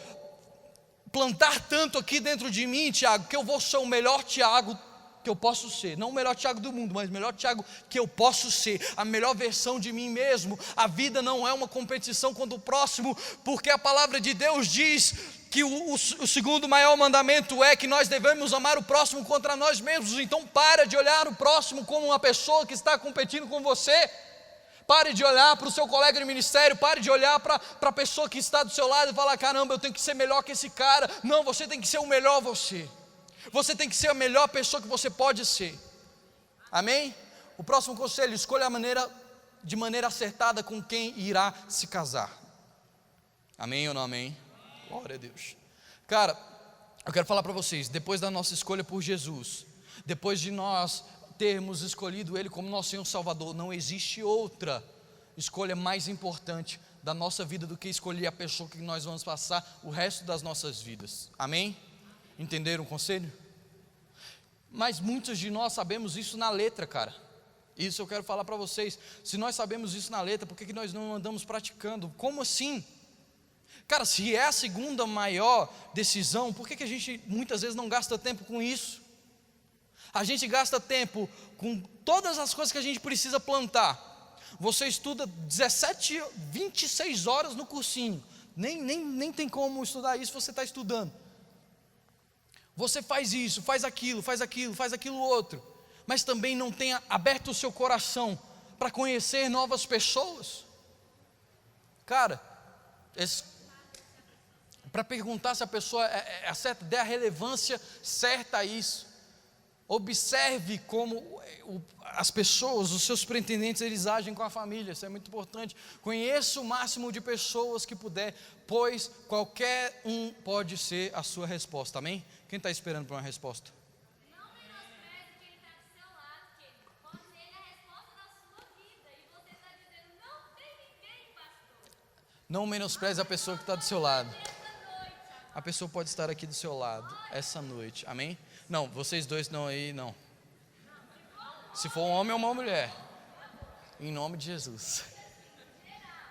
plantar tanto aqui dentro de mim, Tiago, que eu vou ser o melhor Tiago que eu posso ser, não o melhor Tiago do mundo, mas o melhor Tiago que eu posso ser, a melhor versão de mim mesmo. A vida não é uma competição contra o próximo, porque a palavra de Deus diz que o segundo maior mandamento é que nós devemos amar o próximo contra nós mesmos. Então para de olhar o próximo como uma pessoa que está competindo com você. Pare de olhar para o seu colega de ministério, pare de olhar para a pessoa que está do seu lado e falar: caramba, eu tenho que ser melhor que esse cara. Não, você tem que ser o melhor você. Você tem que ser a melhor pessoa que você pode ser. Amém? O próximo conselho: escolha de maneira acertada com quem irá se casar. Amém ou não amém? Glória a Deus. Cara, eu quero falar para vocês, depois da nossa escolha por Jesus, depois de nós termos escolhido Ele como nosso Senhor Salvador, não existe outra escolha mais importante da nossa vida do que escolher a pessoa que nós vamos passar o resto das nossas vidas. Amém? Entenderam o conselho? Mas muitos de nós sabemos isso na letra, cara. Isso eu quero falar para vocês. Se nós sabemos isso na letra, por que nós não andamos praticando? Como assim? Cara, se é a segunda maior decisão, por que a gente muitas vezes não gasta tempo com isso? A gente gasta tempo com todas as coisas que a gente precisa plantar. Você estuda 17, 26 horas no cursinho. Nem tem como estudar isso, você está estudando. Você faz isso, faz aquilo outro. Mas também não tenha aberto o seu coração para conhecer novas pessoas. Cara, para perguntar se a pessoa é certa, dê a relevância certa a isso. Observe como as pessoas, os seus pretendentes, eles agem com a família. Isso é muito importante. Conheça o máximo de pessoas que puder, pois qualquer um pode ser a sua resposta, amém? Quem está esperando por uma resposta? Não menospreze quem está do seu lado, querido. Pode ser ele a resposta da sua vida. E você está dizendo, não tem ninguém, pastor. Não menospreze a pessoa que está do seu lado. Essa noite, A pessoa pode estar aqui do seu lado essa noite, amém? Não, vocês dois não aí, não. Se for um homem ou uma mulher, em nome de Jesus.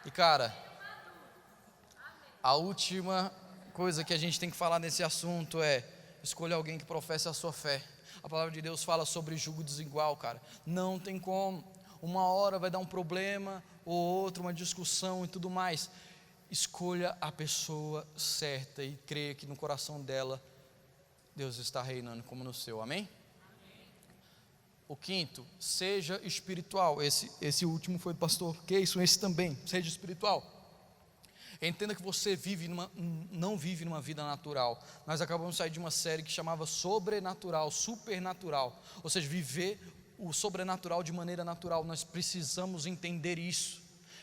E cara, a última coisa que a gente tem que falar nesse assunto é: escolha alguém que professe a sua fé. A palavra de Deus fala sobre jugo desigual, cara. Não tem como. Uma hora vai dar um problema, ou outra, uma discussão e tudo mais. Escolha a pessoa certa e creia que no coração dela Deus está reinando como no seu, amém? O quinto, seja espiritual. Esse último foi do pastor Keison, esse também, seja espiritual. Entenda que você não vive numa vida natural. Nós acabamos de sair de uma série que chamava Sobrenatural, Supernatural. Ou seja, viver o sobrenatural de maneira natural. Nós precisamos entender isso.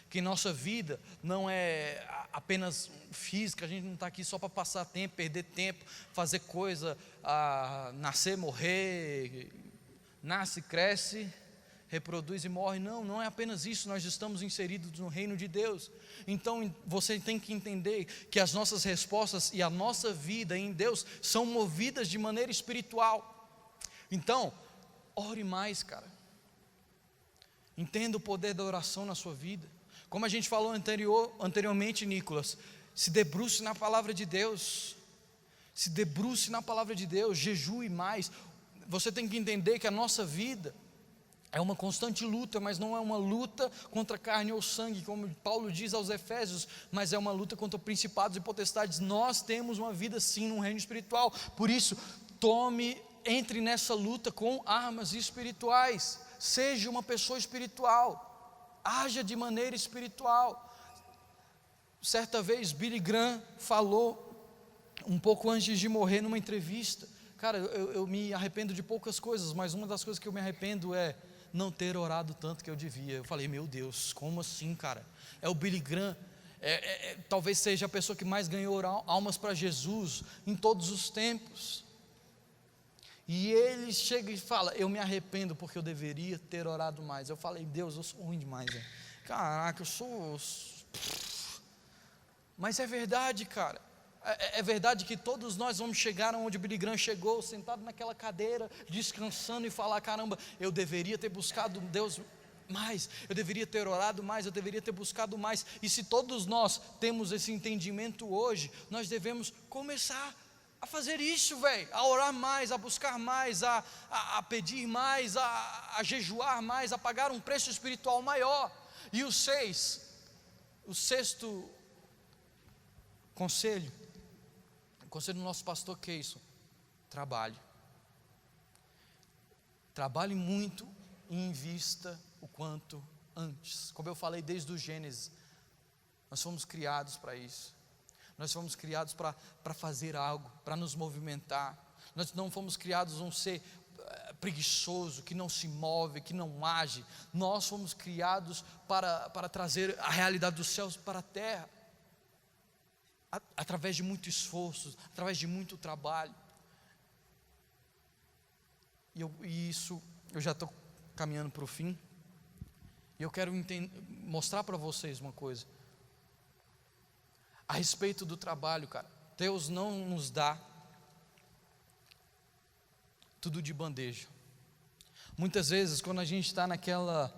Que nossa vida não é apenas física, a gente não está aqui só para passar tempo, perder tempo, fazer coisa, nascer, morrer, nasce, cresce, reproduz e morre. Não é apenas isso, nós estamos inseridos no reino de Deus. Então você tem que entender que as nossas respostas e a nossa vida em Deus são movidas de maneira espiritual. Então, ore mais, cara. Entenda o poder da oração na sua vida. Como a gente falou anteriormente, Nicolas, se debruce na palavra de Deus. Se debruce na palavra de Deus, jejue mais. Você tem que entender que a nossa vida é uma constante luta, mas não é uma luta contra carne ou sangue, como Paulo diz aos Efésios, mas é uma luta contra principados e potestades. Nós temos uma vida sim no reino espiritual, por isso, entre nessa luta com armas espirituais, seja uma pessoa espiritual, haja de maneira espiritual. Certa vez Billy Graham falou, um pouco antes de morrer, numa entrevista: cara, eu me arrependo de poucas coisas, mas uma das coisas que eu me arrependo é não ter orado tanto que eu devia. Eu falei, meu Deus, como assim, cara? É o Billy Graham, talvez seja a pessoa que mais ganhou almas para Jesus em todos os tempos. E ele chega e fala, eu me arrependo porque eu deveria ter orado mais. Eu falei, Deus, eu sou ruim demais, hein? Caraca, eu sou... Mas é verdade, cara. É verdade que todos nós vamos chegar onde o Billy Graham chegou, sentado naquela cadeira, descansando e falar, caramba, eu deveria ter buscado Deus mais, eu deveria ter orado mais, eu deveria ter buscado mais. E se todos nós temos esse entendimento hoje, nós devemos começar a fazer isso, velho, a orar mais, a buscar mais, a pedir mais, a jejuar mais, a pagar um preço espiritual maior. E o sexto conselho, o conselho do nosso pastor Keison: trabalhe muito e invista o quanto antes. Como eu falei desde o Gênesis, nós fomos criados para isso. Nós fomos criados para fazer algo, para nos movimentar. Nós não fomos criados um ser preguiçoso, que não se move, que não age. Nós fomos criados para trazer a realidade dos céus para a terra, através de muito esforço, através de muito trabalho. E isso, eu já estou caminhando para o fim. E eu quero mostrar para vocês uma coisa a respeito do trabalho, cara. Deus não nos dá tudo de bandeja. Muitas vezes, quando a gente está naquela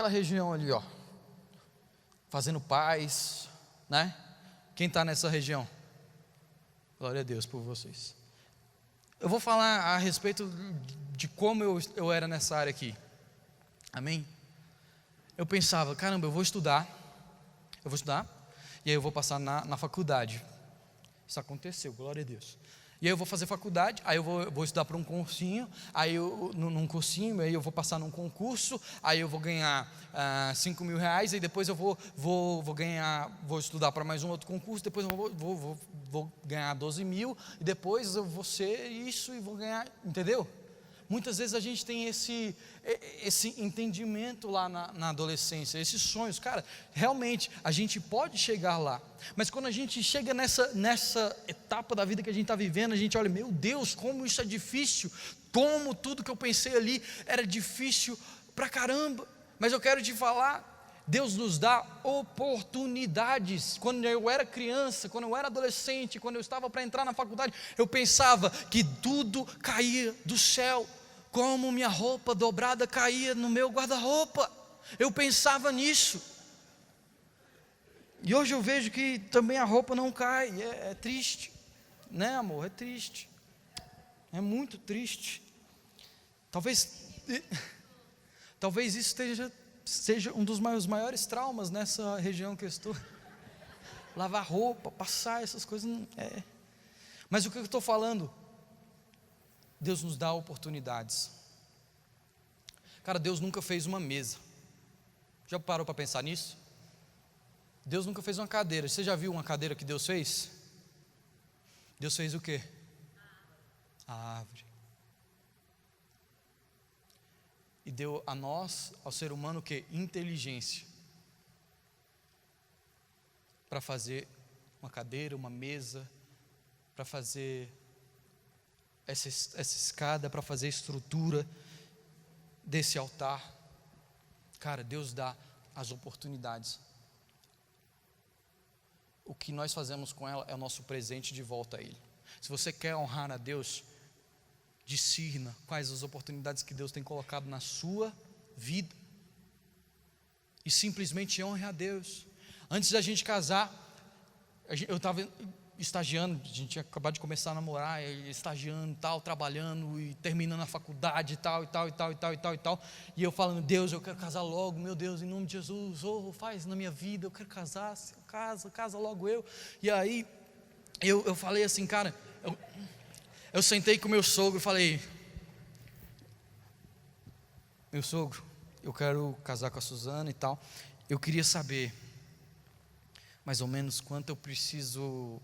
região ali, ó, fazendo paz, né? Quem está nessa região? Glória a Deus por vocês. Eu vou falar a respeito de como eu era nessa área aqui. Amém? Eu pensava, caramba, eu vou estudar, e aí eu vou passar na faculdade. Isso aconteceu, glória a Deus. E aí eu vou fazer faculdade, aí eu vou estudar para um cursinho, aí num cursinho, aí eu vou passar num concurso, aí eu vou ganhar 5 mil reais, aí depois eu vou estudar para mais um outro concurso, depois eu vou ganhar 12 mil, e depois eu vou ser isso e vou ganhar, entendeu? Muitas vezes a gente tem esse entendimento lá na adolescência, esses sonhos, cara, realmente a gente pode chegar lá, mas quando a gente chega nessa etapa da vida que a gente está vivendo, a gente olha, meu Deus, como isso é difícil, como tudo que eu pensei ali era difícil pra caramba. Mas eu quero te falar, Deus nos dá oportunidades. Quando eu era criança, quando eu era adolescente, quando eu estava para entrar na faculdade, eu pensava que tudo caía do céu, como minha roupa dobrada caía no meu guarda-roupa. Eu pensava nisso. E hoje eu vejo que também a roupa não cai. É triste, né, amor? É triste. É muito triste. Talvez isso seja um dos meus maiores traumas nessa região que eu estou. Lavar roupa, passar essas coisas. Mas o que eu estou falando? Deus nos dá oportunidades. Cara, Deus nunca fez uma mesa. Já parou para pensar nisso? Deus nunca fez uma cadeira. Você já viu uma cadeira que Deus fez? Deus fez o quê? A árvore. E deu a nós, ao ser humano, o quê? Inteligência. Para fazer uma cadeira, uma mesa, para fazer essa escada, para fazer a estrutura desse altar. Cara, Deus dá as oportunidades. O que nós fazemos com ela é o nosso presente de volta a Ele. Se você quer honrar a Deus, discirna quais as oportunidades que Deus tem colocado na sua vida e simplesmente honre a Deus. Antes da gente casar, eu estava estagiando, a gente tinha acabado de começar a namorar, estagiando, tal, trabalhando e terminando a faculdade e tal, e eu falando, Deus, eu quero casar logo, meu Deus, em nome de Jesus, faz na minha vida, eu quero casar, casa logo eu. E aí eu falei assim, cara, eu sentei com meu sogro e falei, meu sogro, eu quero casar com a Suzana e tal, eu queria saber mais ou menos quanto eu preciso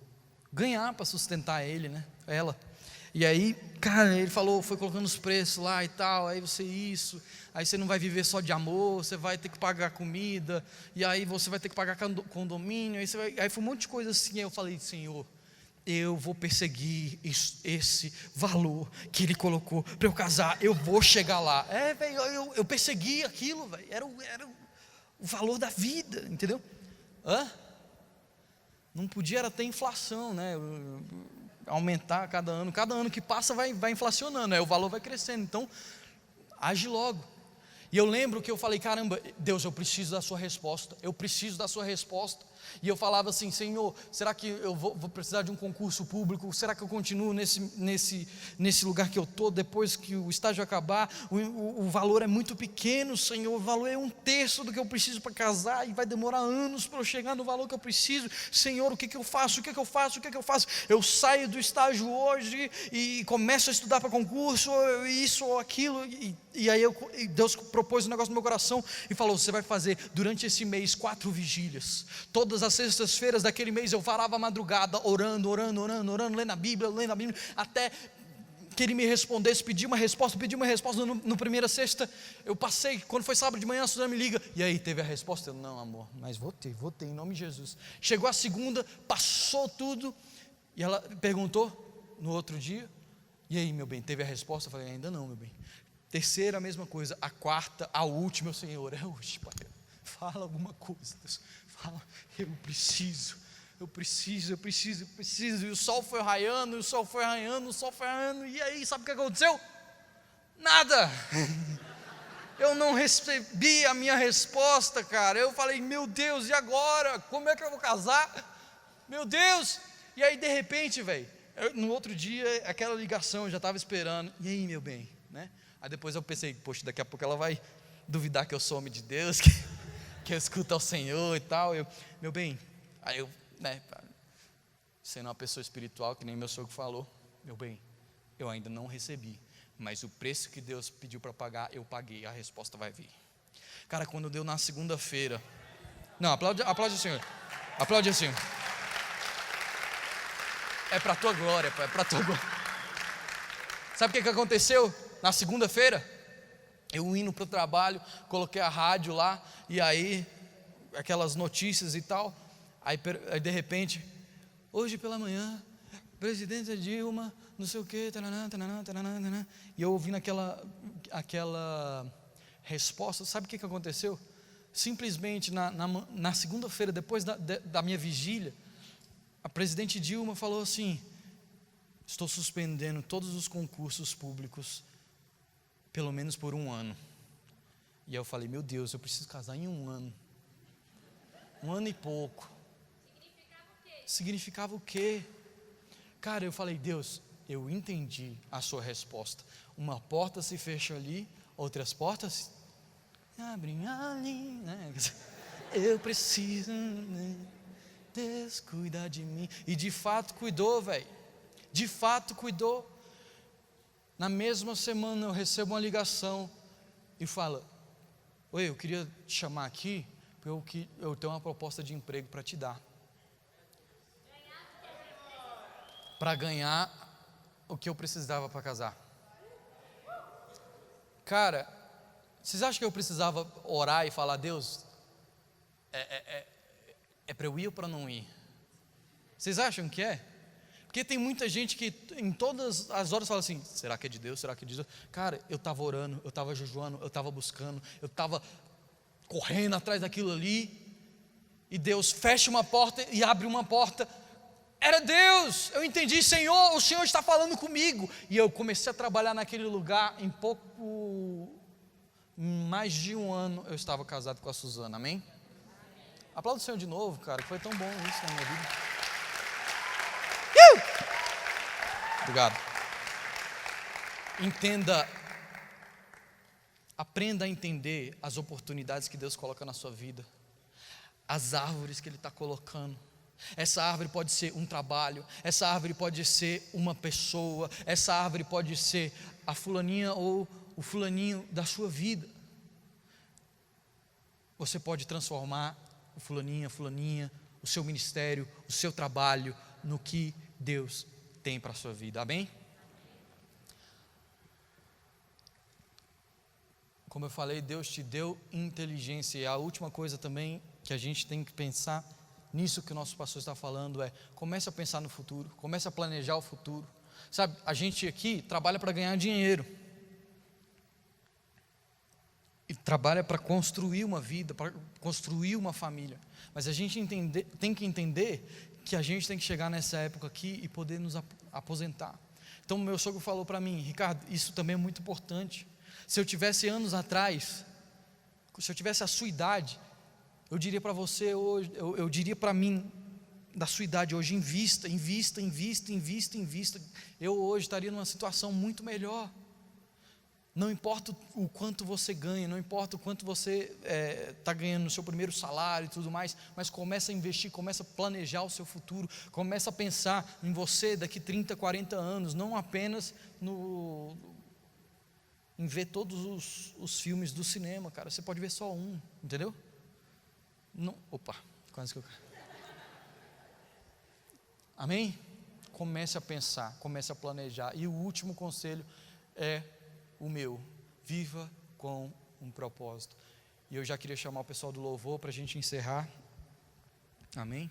ganhar para sustentar ela. E aí, cara, ele falou, foi colocando os preços lá e tal, aí você não vai viver só de amor, você vai ter que pagar comida, e aí você vai ter que pagar condomínio, aí foi um monte de coisa assim. Aí eu falei, Senhor, eu vou perseguir esse valor que Ele colocou para eu casar, eu vou chegar lá. Velho, eu persegui aquilo, velho, era o valor da vida, entendeu? Não podia era ter inflação, né? Aumentar cada ano que passa vai inflacionando, o valor vai crescendo, então age logo. E eu lembro que eu falei, caramba, Deus, eu preciso da sua resposta. E eu falava assim, Senhor, será que eu vou precisar de um concurso público? Será que eu continuo nesse lugar que eu estou, depois que o estágio acabar? O valor é muito pequeno, Senhor, o valor é 1/3 do que eu preciso para casar, e vai demorar anos para eu chegar no valor que eu preciso. Senhor, o que eu faço? Eu saio do estágio hoje e começo a estudar para concurso, isso ou aquilo, e aí Deus propôs um negócio no meu coração e falou, você vai fazer durante esse mês 4 vigílias, todas as sextas-feiras daquele mês eu varava a madrugada, orando, lendo a Bíblia, até que Ele me respondesse, pedi uma resposta, no primeira sexta, eu passei, quando foi sábado de manhã, a Suzana me liga, e aí, teve a resposta? Eu, não amor, mas vou ter, em nome de Jesus. Chegou a segunda, passou tudo, e ela perguntou, no outro dia, e aí meu bem, teve a resposta? Eu falei, ainda não meu bem. Terceira, a mesma coisa. A quarta, a última, Senhor, hoje, Pai, fala alguma coisa, Deus, fala, eu preciso, e o sol foi raiando, e aí, sabe o que aconteceu? Nada, eu não recebi a minha resposta, cara. Eu falei, meu Deus, e agora? Como é que eu vou casar? Meu Deus, e aí de repente, velho, No outro dia, aquela ligação, eu já estava esperando. E aí, meu bem, né? Aí depois eu pensei, poxa, daqui a pouco ela vai duvidar que eu sou homem de Deus, que eu escuto ao Senhor e tal. Meu bem, aí eu, né, sendo uma pessoa espiritual, que nem meu sogro falou, meu bem, eu ainda não recebi, mas o preço que Deus pediu para pagar, eu paguei, a resposta vai vir. Cara, quando deu na segunda-feira, não, aplaude o Senhor, aplaude o Senhor. É para a tua glória, pai, é para a tua glória. Sabe o que aconteceu na segunda-feira? Eu indo para o trabalho, coloquei a rádio lá, e aí, aquelas notícias e tal, aí de repente, hoje pela manhã, presidente Dilma, não sei o que, e eu ouvindo aquela resposta. Sabe o que aconteceu? Simplesmente na segunda-feira, depois da minha vigília, a presidente Dilma falou assim: estou suspendendo todos os concursos públicos, pelo menos por 1 ano. E eu falei, meu Deus, eu preciso casar em 1 ano. 1 ano e pouco. Significava o quê? Cara, eu falei, Deus, eu entendi a sua resposta. Uma porta se fecha ali, outras portas abrem ali, né? Eu preciso, né? Deus cuida de mim. E de fato cuidou, velho. De fato cuidou. Na mesma semana eu recebo uma ligação e fala: oi, eu queria te chamar aqui, porque eu tenho uma proposta de emprego para te dar. Para ganhar o que eu precisava para casar. Cara, vocês acham que eu precisava orar e falar: Deus, é para eu ir ou para não ir? Vocês acham que é? Porque tem muita gente que em todas as horas fala assim: será que é de Deus? Será que é de Deus? Cara, eu estava orando, eu estava jejuando, eu estava buscando, eu estava correndo atrás daquilo ali, e Deus fecha uma porta e abre uma porta. Era Deus. Eu entendi, Senhor, o Senhor está falando comigo. E eu comecei a trabalhar naquele lugar. Em mais de 1 ano eu estava casado com a Suzana, amém? Aplauda o Senhor de novo, cara, que foi tão bom isso na minha vida. Obrigado. Entenda, aprenda a entender as oportunidades que Deus coloca na sua vida, as árvores que Ele está colocando. Essa árvore pode ser um trabalho, essa árvore pode ser uma pessoa, essa árvore pode ser a fulaninha ou o fulaninho da sua vida. Você pode transformar o fulaninha, a fulaninha, o seu ministério, o seu trabalho, no que Deus tem para a sua vida, amém? Como eu falei, Deus te deu inteligência, e a última coisa também que a gente tem que pensar nisso que o nosso pastor está falando comece a pensar no futuro, comece a planejar o futuro. Sabe, a gente aqui trabalha para ganhar dinheiro, e trabalha para construir uma vida, para construir uma família, mas a gente tem que entender que a gente tem que chegar nessa época aqui e poder nos aposentar. Então meu sogro falou para mim: Ricardo, isso também é muito importante. Se eu tivesse anos atrás, se eu tivesse a sua idade, eu diria para você hoje, eu diria para mim, da sua idade hoje, invista. Eu hoje estaria numa situação muito melhor. Não importa o quanto você ganha, não importa o quanto você está ganhando no seu primeiro salário e tudo mais, mas começa a investir, começa a planejar o seu futuro, começa a pensar em você daqui 30, 40 anos, não apenas em ver todos os filmes do cinema, cara. Você pode ver só um, entendeu? Não, opa, quase que eu... Amém? Comece a pensar, comece a planejar. E o último conselho é o meu: viva com um propósito. E eu já queria chamar o pessoal do louvor para a gente encerrar. Amém?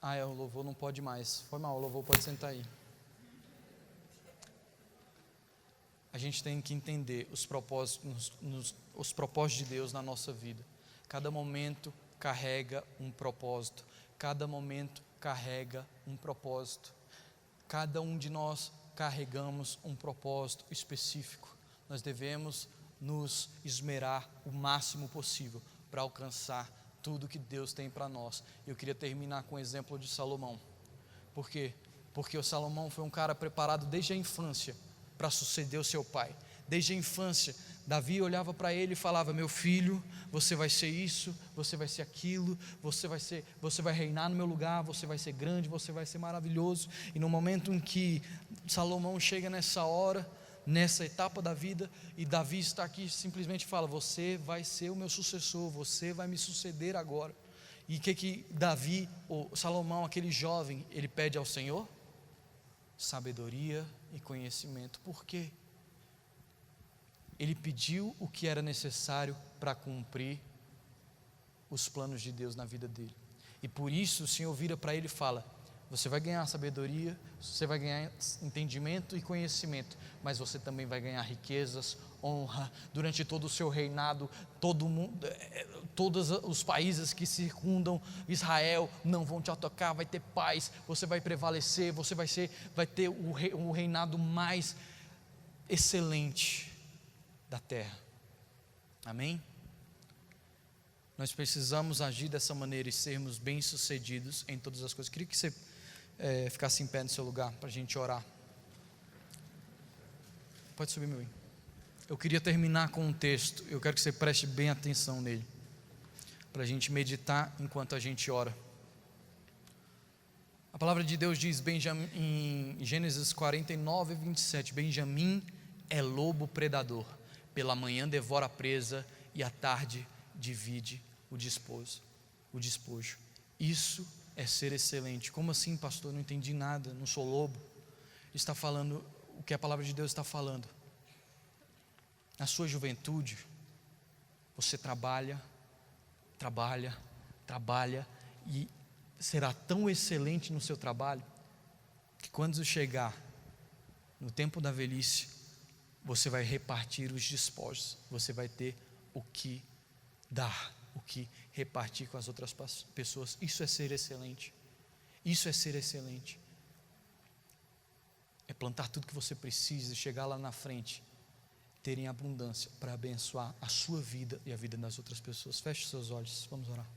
O louvor não pode mais. Foi mal, o louvor pode sentar aí. A gente tem que entender os propósitos de Deus na nossa vida. Cada momento carrega um propósito. Cada momento carrega um propósito. Cada um de nós carregamos um propósito específico. Nós devemos nos esmerar o máximo possível para alcançar tudo que Deus tem para nós. Eu queria terminar com o exemplo de Salomão. Por quê? Porque o Salomão foi um cara preparado desde a infância para suceder o seu pai. Desde a infância, Davi olhava para ele e falava: meu filho, você vai ser isso, você vai ser aquilo, você vai reinar no meu lugar, você vai ser grande, você vai ser maravilhoso. E no momento em que Salomão chega nessa hora, nessa etapa da vida, e Davi está aqui, simplesmente fala: você vai ser o meu sucessor, você vai me suceder agora. E o que Davi, ou Salomão, aquele jovem, ele pede ao Senhor? Sabedoria e conhecimento. Por quê? Ele pediu o que era necessário para cumprir os planos de Deus na vida dele. E por isso o Senhor vira para ele e fala: você vai ganhar sabedoria, você vai ganhar entendimento e conhecimento, mas você também vai ganhar riquezas, honra, durante todo o seu reinado. Todo mundo, todos os países que circundam Israel não vão te atacar, vai ter paz, você vai prevalecer, você vai ter o reinado mais excelente da terra. Amém? Nós precisamos agir dessa maneira e sermos bem-sucedidos em todas as coisas. Queria que você ficasse em pé no seu lugar para a gente orar. Pode subir, meu bem. Eu queria terminar com um texto. Eu quero que você preste bem atenção nele, para a gente meditar enquanto a gente ora. A palavra de Deus diz em Gênesis 49, 27: Benjamim é lobo predador, pela manhã devora a presa e à tarde divide o despojo. Isso é ser excelente. Como assim, pastor? Não entendi nada, não sou lobo. Está falando o que a palavra de Deus está falando. Na sua juventude, você trabalha e será tão excelente no seu trabalho que quando chegar no tempo da velhice, você vai repartir os despojos, você vai ter o que dar, o que repartir com as outras pessoas. Isso é ser excelente. Isso é ser excelente. É plantar tudo que você precisa e chegar lá na frente, terem abundância para abençoar a sua vida e a vida das outras pessoas. Feche seus olhos, vamos orar.